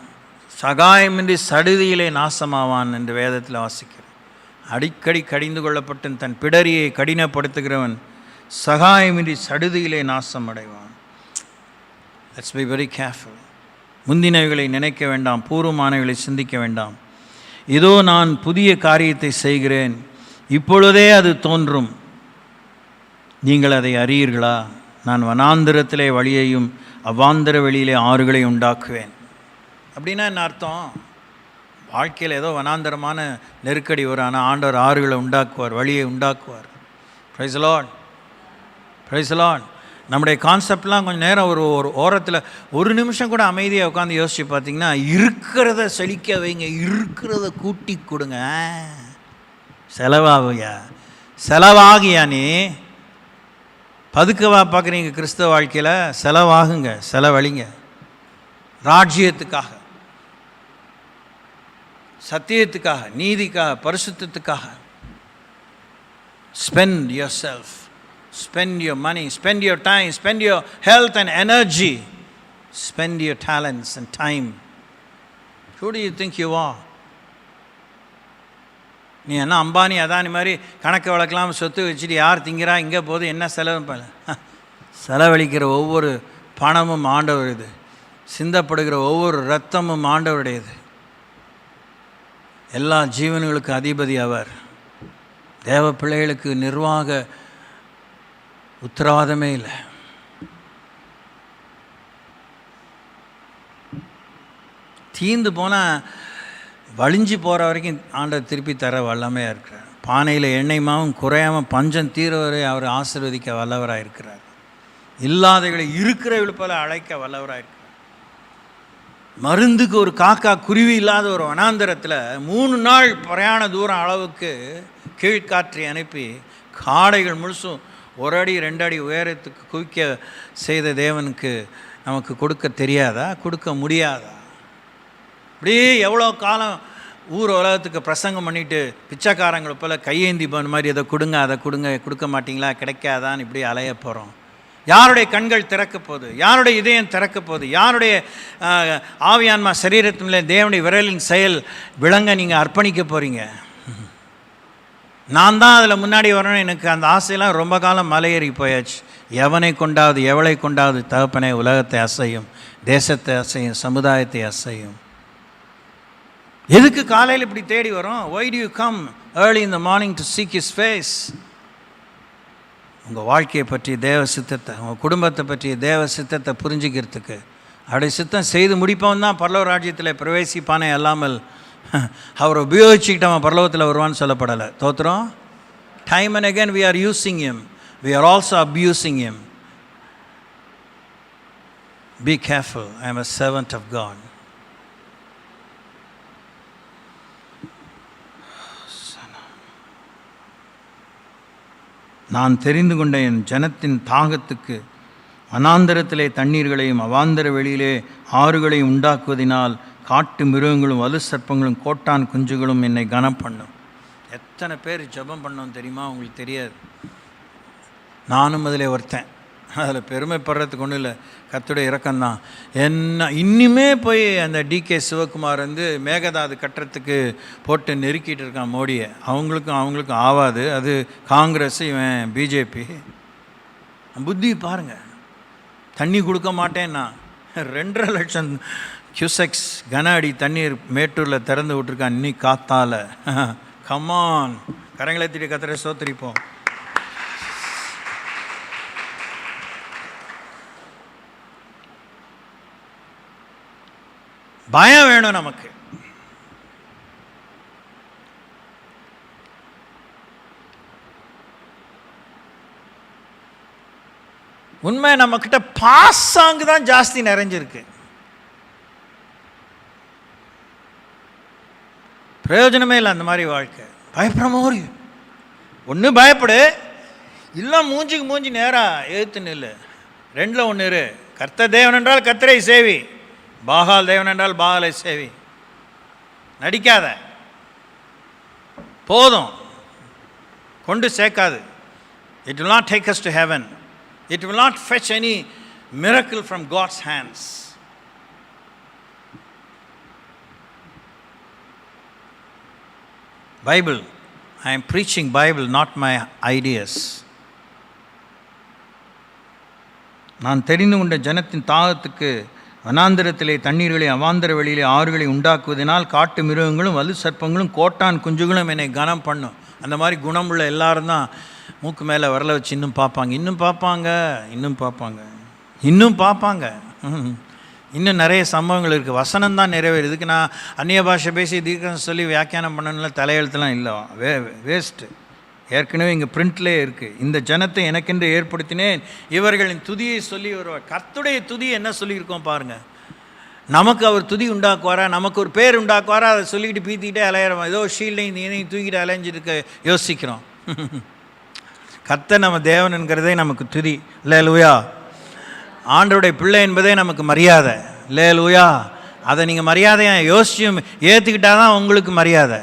சகாயமின்றி சடுதியிலே நாசமாவான் என்று வேதத்தில் வாசிக்கிறேன். அடிக்கடி கடிந்து கொள்ளப்பட்டு தன் பிடரியை கடினப்படுத்துகிறவன் சகாயமின்றி சடுதியிலே நாசம் அடைவான். Let's be very careful. முந்தினவைகளை நினைக்க வேண்டாம், பூர்வமானவைகளை சிந்திக்க வேண்டாம். இதோ நான் புதிய காரியத்தை செய்கிறேன், இப்பொழுதே அது தோன்றும், நீங்கள் அதை அறியீர்களா? நான் வனாந்திரத்திலே வழியையும் அவ்வாந்திர வெளியிலே ஆறுகளை உண்டாக்குவேன். அப்படின்னா என்ன அர்த்தம்? வாழ்க்கையில் ஏதோ வனாந்தரமான நெருக்கடி வரும், ஆனால் ஆண்டவர் ஆறுகளை உண்டாக்குவார், வழியை உண்டாக்குவார். Praise the Lord, praise the Lord. நம்முடைய கான்செப்ட்லாம் கொஞ்சம் நேரம் ஒரு ஓரத்தில் ஒரு நிமிஷம் கூட அமைதியாக உட்காந்து யோசிச்சு பார்த்தீங்கன்னா, இருக்கிறத செழிக்க வைங்க, இருக்கிறத கூட்டி கொடுங்க. செலவாகுயா, செலவாகியா? நீ பதுக்கவா பார்க்குறீங்க கிறிஸ்தவ வாழ்க்கையில்? செலவாகுங்க, செலவழிங்க. ராஜ்யத்துக்காக, சத்தியத்துக்காக, நீதிக்காக, பரிசுத்தத்துக்காக. Spend yourself, spend your money, spend your time, spend your health and energy, spend your talents and time. Who do you think you are? நீ என்ன அம்பானி அதானி மாதிரி கணக்கு வழக்கெல்லாம் சொத்து வச்சுட்டு யார் திங்கிறா, இங்கே போது என்ன செலவு? செலவழிக்கிற ஒவ்வொரு பணமும் ஆண்டவருது, சிந்தப்படுகிற ஒவ்வொரு இரத்தமும் ஆண்டவருடையது. எல்லா ஜீவன்களுக்கு அதிபதி அவர். தேவ பிள்ளைகளுக்கு நிர்வாக உத்தரவாதமே இல்லை. தீந்து போனால் வழிஞ்சு போகிற வரைக்கும் ஆண்டவர் திருப்பி தர வல்லமையாக இருக்கிறார். பானையில் எண்ணெய் மாவும் குறையாமல் பஞ்சம் தீர வரை அவர் ஆசீர்வதிக்க வல்லவராக இருக்கிறார். இல்லாதவர்களை இருக்கிறவர்கள் போல அழைக்க வல்லவராக இருக்கிறார். மருந்துக்கு ஒரு காக்கா குருவி இல்லாத ஒரு வனாந்தரத்தில் 3 நாள் பிரயாண தூரம் அளவுக்கு கீழ்காற்றை அனுப்பி காடைகள் முழுசும் 1 அடி 2 அடி உயரத்துக்கு குவிக்க செய்த தேவனுக்கு நமக்கு கொடுக்க தெரியாதா? கொடுக்க முடியாதா? இப்படி எவ்வளோ காலம் ஊர் உலகத்துக்கு பிரசங்கம் பண்ணிவிட்டு பிச்சைக்காரங்களை போல் கையேந்தி போன மாதிரி அதை கொடுங்க, அதை கொடுங்க, கொடுக்க மாட்டிங்களா, கிடைக்காதான்னு இப்படி அலைய போகிறோம். யாருடைய கண்கள் திறக்க போகுது? யாருடைய இதயம் திறக்க போகுது? யாருடைய ஆவியான்மா சரீரத்திலே தேவனுடைய விரலின் செயல் விளங்க நீங்கள் அர்ப்பணிக்க போகிறீங்க? நான் தான் அதில் முன்னாடி வரணும். எனக்கு அந்த ஆசையெல்லாம் ரொம்ப காலம் மலையேறி போயாச்சு. எவனை கொண்டாவது எவளை கொண்டாவது தகப்பனை உலகத்தை அசையும், தேசத்தை அசையும், சமுதாயத்தை அசையும். எதுக்கு காலையில் இப்படி தேடி வரும்? Why do you come early in the morning to seek His face? உங்கள் வாழ்க்கையை பற்றி தேவ சித்தத்தை, உங்கள் குடும்பத்தை பற்றி தேவ சித்தத்தை புரிஞ்சுக்கிறதுக்கு. அப்படி சித்தம் செய்து முடிப்பவன் தான் பரலோக ராஜ்யத்தில் பிரவேசிப்பானே அல்லாமல் அவர் உபயோகிச்சுக்கிட்டு அவன் பரலோகத்தில் வருவான்னு சொல்லப்படலை. தோத்திரம். Time and again we are using him, we are also abusing him. Be careful, I am a servant of God. நான் தெரிந்து கொண்ட என் ஜனத்தின் தாகத்துக்கு வனாந்தரத்திலே தண்ணீர்களையும் அவாந்தர வெளியிலே ஆறுகளையும் உண்டாக்குவதினால் காட்டு மிருகங்களும் வலு சர்ப்பங்களும் கோட்டான் குஞ்சுகளும் என்னை கனம் பண்ணும். எத்தனை பேர் ஜெபம் பண்ணோம் தெரியுமா? உங்களுக்கு தெரியாது. நானும் அதில் ஒருத்தன். அதில் பெருமைப்படுறதுக்கு ஒன்றும் இல்லை, கர்த்தருடைய இரக்கம்தான். என்ன இன்னுமே போய் அந்த டிகே சிவகுமார் வந்து மேகதாது கட்டுறதுக்கு போட்டு நெருக்கிட்டு இருக்கான் மோடியை. அவங்களுக்கும் ஆவாது. அது காங்கிரஸ், இவன் பிஜேபி. புத்தி பாருங்கள். தண்ணி கொடுக்க மாட்டேன்னா 2.5 லட்சம் கியூசெக்ஸ் கன அடி தண்ணீர் மேட்டூரில் திறந்து விட்டுருக்கான் இன்னி காத்தால. கமான், கரங்களை திட்டி கத்திர சோத்திரிப்போம். பயம் வேணும் நமக்கு. உண்மை, நம்மக்கிட்ட பாசாங்கு தான் ஜாஸ்தி நிறைஞ்சிருக்கு. பிரயோஜனமே இல்லை அந்த மாதிரி வாழ்க்கை. பயப்படாம ஒன்று பயப்படு, இல்லை மூஞ்சிக்கு மூஞ்சி நேராக எழுத்துன்னு இல்லை. 2ல் 1 இரு. கர்த்தர் தேவன் என்றால் கர்த்தரை சேவி, பாகால் தேவன் என்றால் பாகாலை சேவி. நடிக்காத, போதும், கொண்டு சேர்க்காது. It will not take us to heaven. It will not fetch any miracle from God's hands. Bible. I am preaching Bible, not my ideas. நான் தெரிந்து கொண்ட ஜனத்தின் தாகத்துக்கு வனாந்திரத்திலே தண்ணீர்களை அவாந்தர வெளியிலே ஆறுகளை உண்டாக்குவதனால் காட்டு மிருகங்களும் வலு சர்ப்பங்களும் கோட்டான் குஞ்சுகளும் என்னை கனம் பண்ணும். அந்த மாதிரி குணமுள்ள எல்லாரும் தான் மூக்கு மேலே வரல வச்சு இன்னும் பார்ப்பாங்க, இன்னும் பார்ப்பாங்க, இன்னும் பார்ப்பாங்க, இன்னும் பார்ப்பாங்க. இன்னும் நிறைய சம்பவங்கள் இருக்குது. வசனம் தான் நிறைவேறு. இதுக்கு நான் அந்நிய பாஷை பேசி தீர்க்கம் சொல்லி வியாக்கியானம் பண்ணணும்ல தலையெழுத்துலாம் இல்லை, வேஸ்ட்டு. ஏற்கனவே இங்கே பிரிண்ட்லேயே இருக்குது. இந்த ஜனத்தை எனக்கென்று ஏற்படுத்தினேன், இவர்களின் துதியை சொல்லி வருவார். கர்த்தருடைய துதியை என்ன சொல்லியிருக்கோம் பாருங்கள். நமக்கு அவர் துதி உண்டாக்குவாரா, நமக்கு ஒரு பேர் உண்டாக்குவாரா, அதை சொல்லிக்கிட்டு பீத்திக்கிட்டே அலையிறோம். ஏதோ ஷீல்டையும் இதையும் தூக்கிட்டு அலைஞ்சிருக்க யோசிக்கிறோம். கர்த்தர் நம்ம தேவன் என்கிறதே நமக்கு துதி. அல்லேலூயா. ஆண்டவருடைய பிள்ளை என்பதே நமக்கு மரியாதை. அல்லேலூயா. அதை நீங்கள் மரியாதையாக யோசிச்சும் ஏற்றுக்கிட்டால் தான் உங்களுக்கு மரியாதை.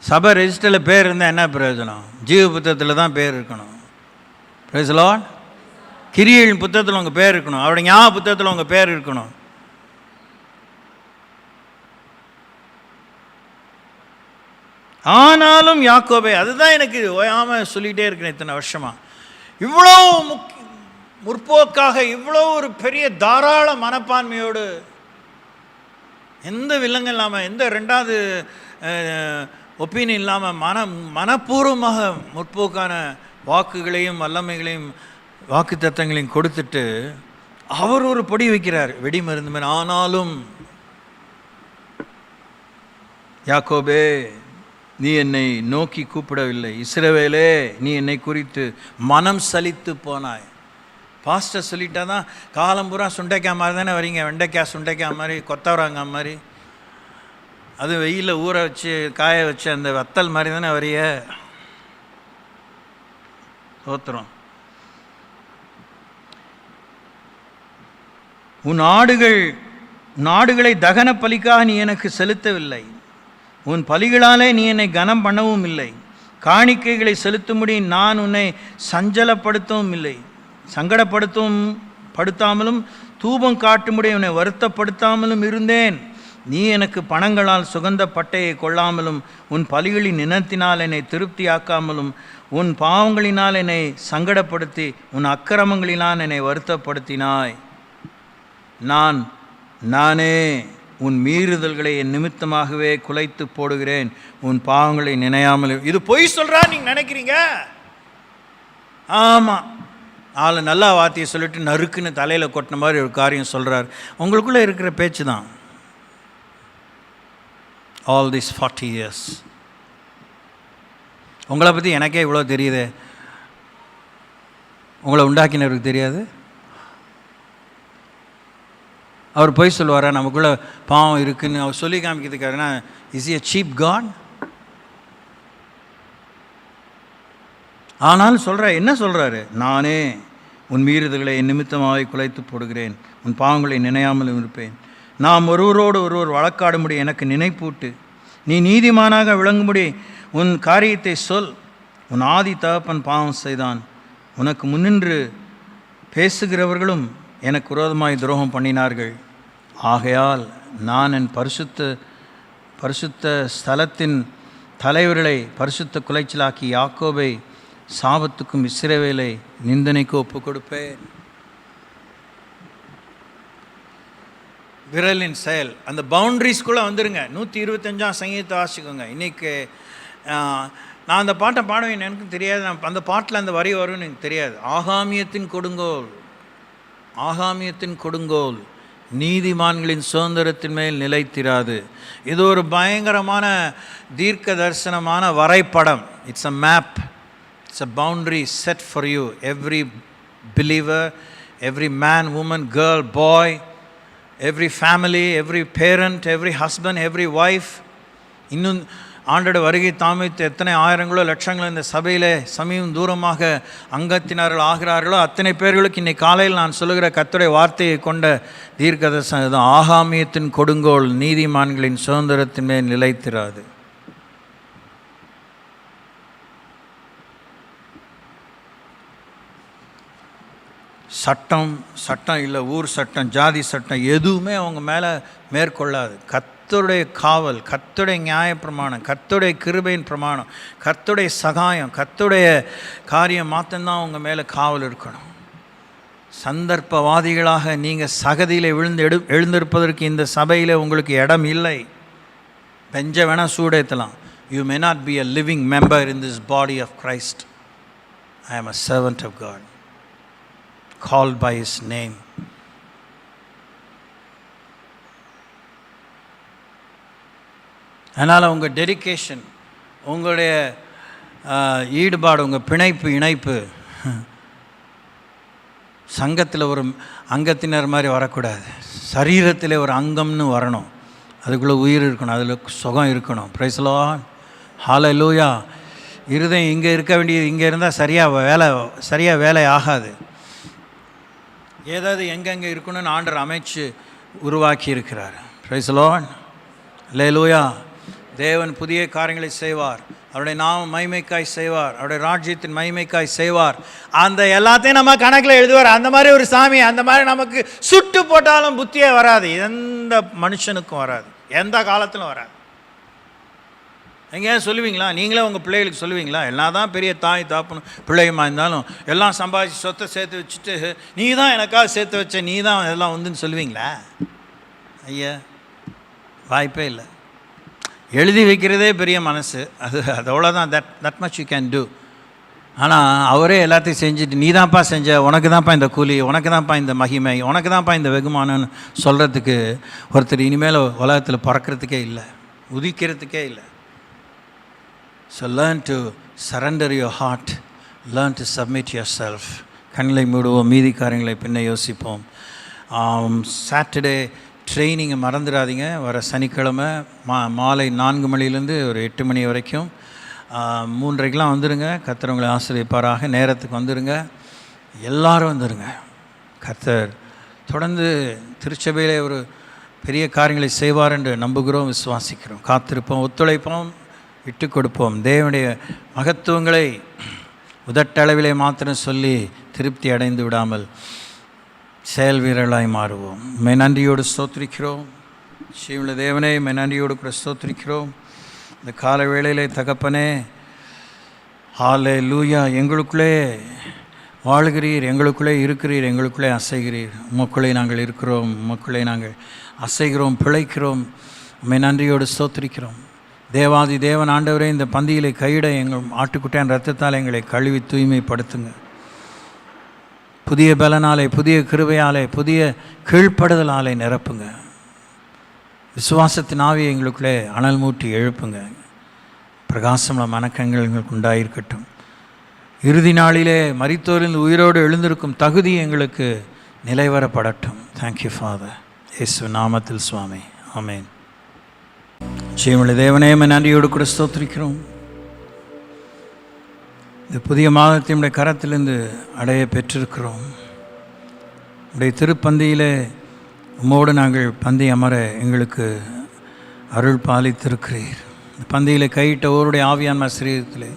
சபை ரெஜிஸ்டரில் பேர் இருந்தால் என்ன பிரயோஜனம்? ஜீவ புத்தகத்தில் தான் பேர் இருக்கணும். Price the Lord. கிரியையின் புத்தகத்தில் உங்கள் பேர் இருக்கணும், அவருடைய ஞாபக புத்தகத்தில் உங்கள் பேர் இருக்கணும். ஆனாலும் யாக்கோபே, அதுதான் எனக்கு ஓயாமல் சொல்லிகிட்டே இருக்கிறேன் இத்தனை வருஷமாக. இவ்வளோ முற்போக்காக, இவ்வளோ ஒரு பெரிய தாராள மனப்பான்மையோடு, எந்த வில்லங்கம் இல்லாமல், எந்த ரெண்டாவது ஒப்பீனியன் இல்லாமல் மனப்பூர்வமாக முற்போக்கான வாக்குகளையும் வல்லமைகளையும் வாக்கு தத்தங்களையும் கொடுத்துட்டு அவர் ஒரு பொடி வைக்கிறார், வெடி மருந்து மேல். ஆனாலும் யாக்கோபே, நீ என்னை நோக்கி கூப்பிடவில்லை. இஸ்ரவேலே, நீ என்னை குறித்து மனம் சலித்து போனாய். பாஸ்டர் சொல்லிட்டா தான் காலம் பூரா சுண்டைக்காய் மாதிரி தானே வரீங்க, வெண்டைக்காய் சுண்டைக்காய் மாதிரி, கொத்தவராங்காய் மாதிரி, அது வெயிலில் ஊற வச்சு காய வச்சு அந்த வத்தல் மாதிரி தானே வரிய. தோத்துறோம். உன் நாடுகளை தகன பலிக்காக நீ எனக்கு செலுத்தவில்லை, உன் பலிகளாலே நீ என்னை கனம் பண்ணவும் இல்லை. காணிக்கைகளை செலுத்தும்படி நான் உன்னை சஞ்சலப்படுத்தவும் இல்லை, சங்கடப்படுத்தாமலும் தூபம் காட்டும்படி உன்னை வருத்தப்படுத்தாமலும் இருந்தேன். நீ எனக்கு பணங்களால் சுகந்த பட்டையை கொள்ளாமலும் உன் பலிகளின் நினத்தினால் என்னை திருப்தியாக்காமலும் உன் பாவங்களினால் என்னை சங்கடப்படுத்தி உன் அக்கிரமங்களினால் என்னை வருத்தப்படுத்தினாய். நானே உன் மீறுதல்களை என் நிமித்தமாகவே குலைத்து போடுகிறேன், உன் பாவங்களை நினையாமல். இது பொய் சொல்கிறா நீங்கள் நினைக்கிறீங்க? ஆமாம், ஆள் நல்லா வார்த்தையை சொல்லிட்டு நறுக்குன்னு தலையில் கொட்டின மாதிரி ஒரு காரியம் சொல்கிறார். உங்களுக்குள்ளே இருக்கிற பேச்சு தான். All these 40 years உங்களை பற்றி எனக்கே இவ்வளோ தெரியுது, உங்களை உண்டாக்கினவருக்கு தெரியாது? அவர் போய் சொல்லுவாரா நமக்குள்ளே பாவம் இருக்குன்னு அவர் சொல்லி காமிக்கிறதுக்காருன்னா? Is a cheap God? ஆனாலும் என்ன சொல்கிறாரு? நானே உன் மீறுதல்களை என் நிமித்தமாக குலைத்து போடுகிறேன், உன் பாவங்களை நினையாமல் இருப்பேன். நாம் ஒருவரோடு ஒருவர் வழக்காடும்படி எனக்கு நினைப்பூட்டு, நீ நீதிமானாக விளங்கும்படி உன் காரியத்தை சொல். உன் ஆதி தகப்பன் பாவம் செய்தான், உனக்கு முன்னின்று பேசுகிறவர்களும் எனக்கு விரோதமாய் துரோகம் பண்ணினார்கள். ஆகையால் நான் என் பரிசுத்த ஸ்தலத்தின் தலைவர்களை பரிசுத்த குலைச்சலாக்கி யாக்கோபை சாபத்துக்கும் இஸ்ரவேலை நிந்தனைக்கு ஒப்பு கொடுப்பேன். விரலின் செயல், அந்த பவுண்ட்ரிஸ்குள்ளே வந்துடுங்க. 125ஆம் சங்கீதத்தை வாசிக்கோங்க. இன்றைக்கி நான் அந்த பாட்டை பாடுவேன், எனக்கு தெரியாது. நான் அந்த பாட்டில் அந்த வரி வரும்னு எனக்கு தெரியாது. ஆகாமியத்தின் கொடுங்கோல் நீதிமான்களின் சுதந்திரத்தின் மேல் நிலைத்திராது. இது ஒரு பயங்கரமான தீர்க்க தரிசனமான வரைபடம். It's a map, it's a boundary set for you. Every believer, every man, woman, girl, boy, every family, every parent, every husband, every wife. இன்னும் ஆண்டோட வருகை தாமதித்து எத்தனை ஆயிரங்களோ லட்சங்களோ இந்த சபையில் சமீபம் தூரமாக அங்கத்தினர்கள் ஆகிறார்களோ அத்தனை பேர்களுக்கு இன்னைக்கு காலையில் நான் சொல்லுகிற கர்த்தருடைய வார்த்தையை கொண்ட தீர்க்கதரிசனம் இதுதான். ஆகாமியத்தின் கொடுங்கோல் நீதிமான்களின் சுதந்திரத்தின் மேல் நிலைத்திராது. சட்டம் இல்லை, ஊர் சட்டம், ஜாதி சட்டம் எதுவுமே அவங்க மேலே மேற்கொள்ளாது. கர்த்தருடைய காவல், கர்த்தருடைய நியாயப்பிரமாணம், கர்த்தருடைய கிருபையின் பிரமாணம், கர்த்தருடைய சகாயம், கர்த்தருடைய காரியம் மாத்திரம்தான் அவங்க மேலே காவல் இருக்கணும். சந்தர்ப்பவாதிகளாக நீங்கள் சகதியில் எழுந்திருப்பதற்கு இந்த சபையில் உங்களுக்கு இடம் இல்லை. பெஞ்ச வேணால் சூடேற்றலாம். You may not be a living member in this body of Christ. I am a servant of God, called by His name. அதனால் உங்கள் டெடிகேஷன், உங்களுடைய ஈடுபாடு, உங்கள் இணைப்பு சங்கத்தில் ஒரு அங்கத்தினர் மாதிரி வரக்கூடாது. சரீரத்தில் ஒரு அங்கம்னு வரணும். அதுக்குள்ளே உயிர் இருக்கணும், அதில் சுகம் இருக்கணும். பிரைஸ் தி லார்ட், ஹல்லேலூயா. இருதயம் இங்கே இருக்க வேண்டியது இங்கே இருந்தால் சரியாக வேலை ஆகாது. ஏதாவது எங்கெங்கே இருக்கணும்னு ஆண்டவர் அமைச்சு உருவாக்கி இருக்கிறார். பிரைஸ் தி லார்ட், ஹல்லேலூயா. தேவன் புதிய காரியங்களை செய்வார். அவருடைய நாம மகிமைக்காய் செய்வார். அவருடைய ராஜ்யத்தின் மகிமைக்காய் செய்வார். அந்த எல்லாத்தையும் நம்ம கணக்கில் எழுதுவார். அந்த மாதிரி ஒரு சாமி, அந்த மாதிரி நமக்கு சுட்டு போட்டாலும் புத்தியே வராது. எந்த மனுஷனுக்கும் வராது, எந்த காலத்திலும் வராது. எங்கேயாவது சொல்லுவீங்களா? நீங்களே உங்கள் பிள்ளைகளுக்கு சொல்லுவீங்களா? எல்லாம் தான் பெரிய தாய் தாப்புன்னு பிள்ளைகமாக இருந்தாலும் எல்லாம் சம்பாதிச்சு சொத்தை சேர்த்து வச்சுட்டு நீ தான் எனக்காக சேர்த்து வச்ச, நீ தான் எல்லாம் வந்துன்னு சொல்லுவீங்களா? ஐயா, வாய்ப்பே இல்லை. எழுதி வைக்கிறதே பெரிய மனசு. அதோட தான் that much you can do. ஆனால் அவரே எல்லாத்தையும் செஞ்சுட்டு நீ தான்ப்பா செஞ்ச, உனக்கு தான்ப்பா இந்த கூலி, உனக்கு தான்ப்பா இந்த மகிமை, உனக்கு தான்ப்பா இந்த வெகுமானன்னு சொல்கிறதுக்கு ஒருத்தர் இனிமேல் உலகத்தில் பறக்கிறதுக்கே இல்லை, உதிக்கிறதுக்கே இல்லை. So learn to surrender your heart, learn to submit yourself. கண்களை மூடுவோம், மீதி காரியங்களை பின்ன யோசிப்போம். சாட்டர்டே ட்ரெயினிங்கை மறந்துடாதீங்க. வர சனிக்கிழமை மாலை 4 மணிலேருந்து ஒரு 8 மணி வரைக்கும் 3:30க்கெலாம் வந்துடுங்க. கர்த்தர் உங்களை ஆசீர்வதிப்பாராக. நேரத்துக்கு வந்துடுங்க, எல்லோரும் வந்துடுங்க. கர்த்தர் தொடர்ந்து திருச்சபையிலே ஒரு பெரிய காரியங்களை செய்வார் என்று நம்புகிறோம், விசுவாசிக்கிறோம். காத்திருப்போம், ஒத்துழைப்போம், விட்டு கொடுப்போம். தேவனுடைய மகத்துவங்களை உதட்டளவிலே மாத்திரம் சொல்லி திருப்தி அடைந்து விடாமல் செயல் வீரர்களாய் மாறுவோம். நன்றியோடு ஸ்தோத்திரிக்கிறோம். ஸ்ரீமுள்ள தேவனே, நன்றியோடு கூட ஸ்தோத்திரிக்கிறோம். இந்த கால வேளையிலே தகப்பனே, ஹல்லேலூயா, எங்களுக்குள்ளே வாழுகிறீர், எங்களுக்குள்ளே இருக்கிறீர், எங்களுக்குள்ளே அசைகிறீர். உமக்குள்ளே நாங்கள் இருக்கிறோம், உமக்குள்ளே நாங்கள் அசைகிறோம், பிழைக்கிறோம். நன்றியோடு ஸ்தோத்திரிக்கிறோம். தேவாதி தேவன் ஆண்டவரே, இந்த பந்தியிலே கையிட எங்கள் ஆட்டுக்குட்டியான் இரத்தத்தால் எங்களை கழுவி தூய்மைப்படுத்துங்க. புதிய பலனாலே, புதிய கிருபையாலே, புதிய கீழ்ப்படுதலாலே நிரப்புங்க. விசுவாசத்தின் ஆவியை எங்களுக்குள்ளே அனல் மூட்டி எழுப்புங்க. பிரகாசமுள்ள மனக்கங்கள் எங்களுக்கு உண்டாயிருக்கட்டும். இறுதி நாளிலே மரித்தோரில் உயிரோடு எழுந்திருக்கும் தகுதி எங்களுக்கு நிலைவரப்படட்டும். தேங்க்யூ ஃபாதர், இயேசு நாமத்தில் சுவாமி, ஆமேன். ஜீவனுள்ள தேவனே, நன்றியோடு கூட ஸ்தோத்திரிக்கிறோம். இந்த புதிய மாதத்தினுடைய கரத்திலிருந்து அடைய பெற்றிருக்கிறோம். உடைய திருப்பந்தியிலே உம்மோடு நாங்கள் பந்தி அமர எங்களுக்கு அருள் பாலித்திருக்கிறீர். இந்த பந்தியிலே கையிட்ட ஓருடைய ஆவியான சரீரத்திலே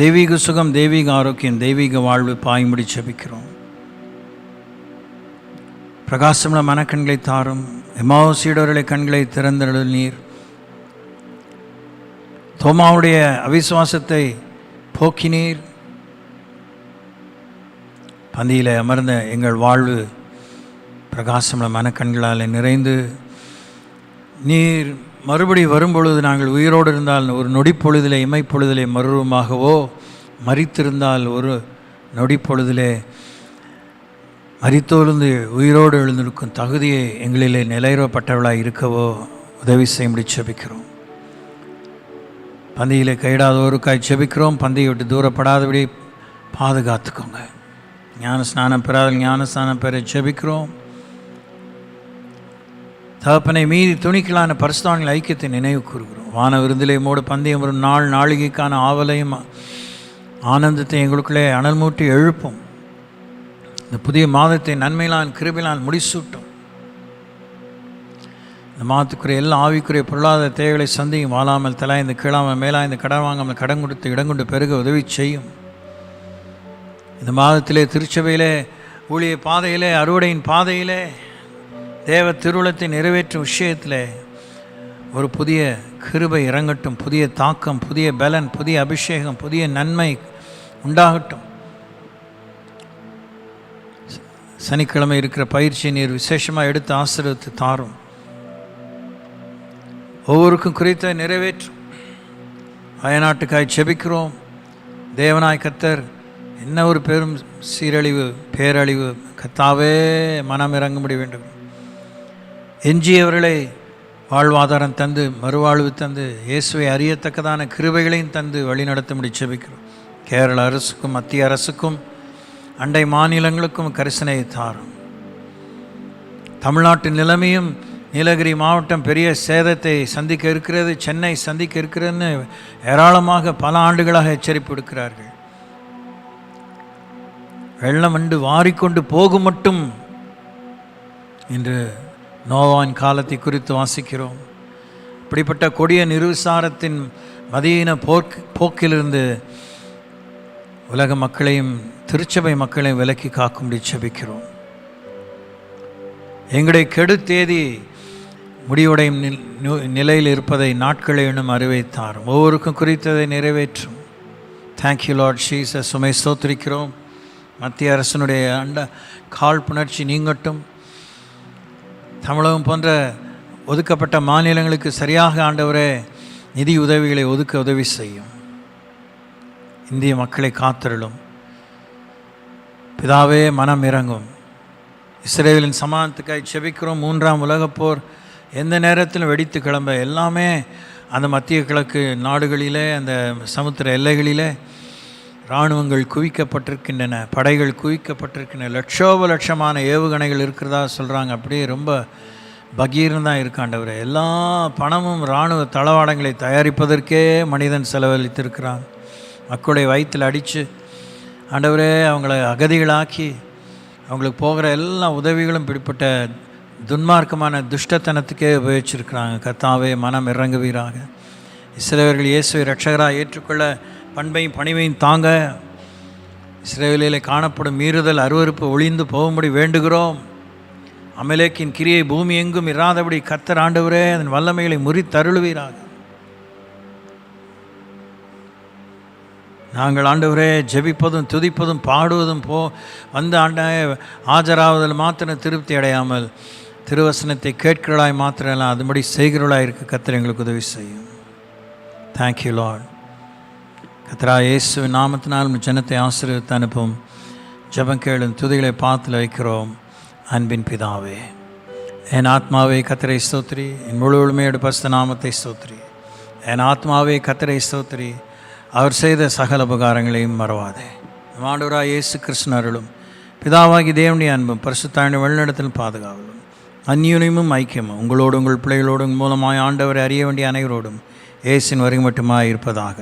தெய்வீக சுகம், தெய்வீக ஆரோக்கியம், தெய்வீக வாழ்வு பாய்முடி செபிக்கிறோம். பிரகாசமுள்ள மனக்கண்களை தாரும். எம்மாவுசீடர்களை கண்களை திறந்தருள் நீர். தோமாவுடைய அவிசுவாசத்தை போக்கினீர். பந்தியில் அமர்ந்த எங்கள் வாழ்வு பிரகாசமுள்ள மனக்கண்களால் நிறைந்து, நீர் மறுபடி வரும்பொழுது நாங்கள் உயிரோடு இருந்தால் ஒரு நொடிப்பொழுதிலே, இமைப்பொழுதிலே மறுரூபமாகவோ, மரித்திருந்தால் ஒரு நொடிப்பொழுதிலே மரித்தோர்ந்து உயிரோடு எழுந்திருக்கும் தகுதியை எங்களிலே நிலைவரப்பட்டவளாக இருக்கவோ உதவி செய்யும்படி செபிக்கிறோம். பந்தியிலே கையிடாதோருக்காய் செபிக்கிறோம். பந்தியை விட்டு தூரப்படாதபடி பாதுகாத்துக்கோங்க. ஞான ஸ்நானம் பெறாத ஞான ஸ்நானம் பெற செபிக்கிறோம். தகப்பனை மீறி துணிக்கலான பரிசுத்தவான்கள் ஐக்கியத்தை நினைவு கூறுகிறோம். வான விருந்திலே மோடு பந்தயம் ஒரு நாளிகைக்கான ஆவலையும் ஆனந்தத்தை எங்களுக்குள்ளே அனல் மூட்டி எழுப்பும். இந்த புதிய மாதத்தை நன்மையிலான் கிருபையிலான் முடிசூட்டும். இந்த மாதத்துக்குரிய எல்லா ஆவிக்குரிய பொருளாதார தேவைகளை சந்தியும். வாழாமல் தலாய்ந்து கீழாமல் மேலாய்ந்து கடன் வாங்காமல் கடன் கொடுத்து இடம் கொண்டு பெருக உதவி செய்யும். இந்த மாதத்திலே திருச்சபையிலே ஊழிய பாதையிலே, அறுவடையின் பாதையிலே, தேவ திருவுளத்தை நிறைவேற்றும் விஷயத்தில் ஒரு புதிய கிருபை இறங்கட்டும், புதிய தாக்கம், புதிய பலன், புதிய அபிஷேகம், புதிய நன்மை உண்டாகட்டும். சனிக்கிழமை இருக்கிற பயிற்சியை நீர் விசேஷமாக எடுத்து ஆசீர்வதித்து தாரும். ஒவ்வொருக்கும் குறித்த நிறைவேற்றும். அயநாட்டுக்காய் செபிக்கிறோம். தேவனாய் கர்த்தர் என்ன ஒரு பெரும் சீரழிவு, பேரழிவு, கர்த்தாவே மனம் இறங்கும்படி வேண்டும். எஞ்சியவர்களை வாழ்வாதாரம் தந்து, மறுவாழ்வு தந்து, இயேசுவை அறியத்தக்கதான கிருபைகளையும் தந்து வழிநடத்தும்படி செபிக்கிறோம். கேரள அரசுக்கும் மத்திய அரசுக்கும் அண்டை மாநிலங்களுக்கும் கரிசனையை தாரும். தமிழ்நாட்டின் நிலைமையும், நீலகிரி மாவட்டம் பெரிய சேதத்தை சந்திக்க இருக்கிறது, சென்னை சந்திக்க இருக்கிறதுன்னு ஏராளமாக பல ஆண்டுகளாக எச்சரிப்பு விடுக்கிறார்கள். வெள்ளம் வந்து வாரிக்கொண்டு போகும் மட்டும் இன்று நோவான் காலத்தை குறித்து வாசிக்கிறோம். இப்படிப்பட்ட கொடிய நிருசாரத்தின் மதியின போக்கிலிருந்து உலக மக்களையும் திருச்சபை மக்களையும் விலக்கி காக்கும்படி செபிக்கிறோம். எங்களுடைய கெடு தேதி முடிவுடையும் நிலையில் இருப்பதை நாட்களை எண்ணும் அறிவைத்தாரும். ஒவ்வொருக்கும் குறித்ததை நிறைவேற்றும். Thank you Lord Jesus. சுமை ஸ்தோத்திரிக்கிறோம். மத்திய அரசனுடைய காழ்ப்புணர்ச்சி நீங்கட்டும். தமிழகம் போன்ற ஒதுக்கப்பட்ட மாநிலங்களுக்கு சரியாக ஆண்டவரே நிதி உதவிகளை ஒதுக்க உதவி செய்யும். இந்திய மக்களை காத்தருளும். பிதாவே மனம் இறங்கும். இஸ்ரேலின் சமாதானத்துக்காய் செபிக்கிறோம். 3ஆம் உலகப் போர் எந்த நேரத்திலும் வெடித்து கிளம்ப, எல்லாமே அந்த மத்திய கிழக்கு நாடுகளிலே, அந்த சமுத்திர எல்லைகளிலே இராணுவங்கள் குவிக்கப்பட்டிருக்கின்றன, படைகள் குவிக்கப்பட்டிருக்கின்றன. லட்சமான ஏவுகணைகள் இருக்கிறதா சொல்கிறாங்க. அப்படியே ரொம்ப பகீர்னு இருக்காண்டவர். எல்லா பணமும் இராணுவ தளவாடங்களை தயாரிப்பதற்கே மனிதன் செலவழித்திருக்கிறான். மக்களுடைய வயிற்றில் அடித்து ஆண்டவரே அவங்கள அகதிகளாக்கி அவங்களுக்கு போகிற எல்லா உதவிகளும் இப்படிப்பட்ட துன்மார்க்கமான துஷ்டத்தனத்துக்கே உபயோகிச்சிருக்கிறாங்க. கர்த்தாவே மனம் இறங்குவீராக. இஸ்ரவேலர்கள் இயேசுவை இரட்சகராக ஏற்றுக்கொள்ள பண்பையும் பணிவையும் தாங்க. இஸ்ரவேலிலே காணப்படும் மீறுதல், அருவருப்பு ஒளிந்து போகும்படி வேண்டுகிறோம். அமலேக்கின் கிரியை பூமி எங்கும் இராதபடி கர்த்தர் ஆண்டவரே அதன் வல்லமைகளை முறித்தருளுவீராக. நாங்கள் ஆண்டவரே ஜெபிப்பதும் துதிப்பதும் பாடுவதும் வந்து ஆஜராவதில் மாத்திரம் திருப்தி அடையாமல் திருவசனத்தை கேட்கிறவளாய் மாத்திரம் அதுபடி செய்கிறவளாக இருக்க கர்த்தர் எங்களுக்கு உதவி செய்யும். Thank you Lord. கர்த்தரா இயேசுவின் நாமத்தினால் ஜனத்தை ஆசீர்வதித்து அனுப்பும். ஜெபம் கேளும் துதிகளை பாத்தில் வைக்கிறோம். அன்பின் பிதாவே, என் ஆத்மாவே கர்த்தரை ஸ்தோத்திரி, என் முழு உண்மையோடு பரிசுத்த நாமத்தை ஸ்தோத்திரி. என் ஆத்மாவே கர்த்தரை ஸ்தோத்திரி, அவர் செய்த சகல உபகாரங்களையும் மறவாதே. ஆண்டவராய் இயேசு கிறிஸ்து அருளும், பிதாவாகி தேவனுடைய அன்பும், பரிசுத்தாவின் வழிநடத்தலும் பாதுகாவலும், அந்நியுனியமும் ஐக்கியமும் உங்களோடு உங்கள் பிள்ளைகளோடும் மூலமாய் ஆண்டவரை அறிய வேண்டிய அனைவரோடும் இயேசுவின் வருகை மட்டுமாய் இருப்பதாக.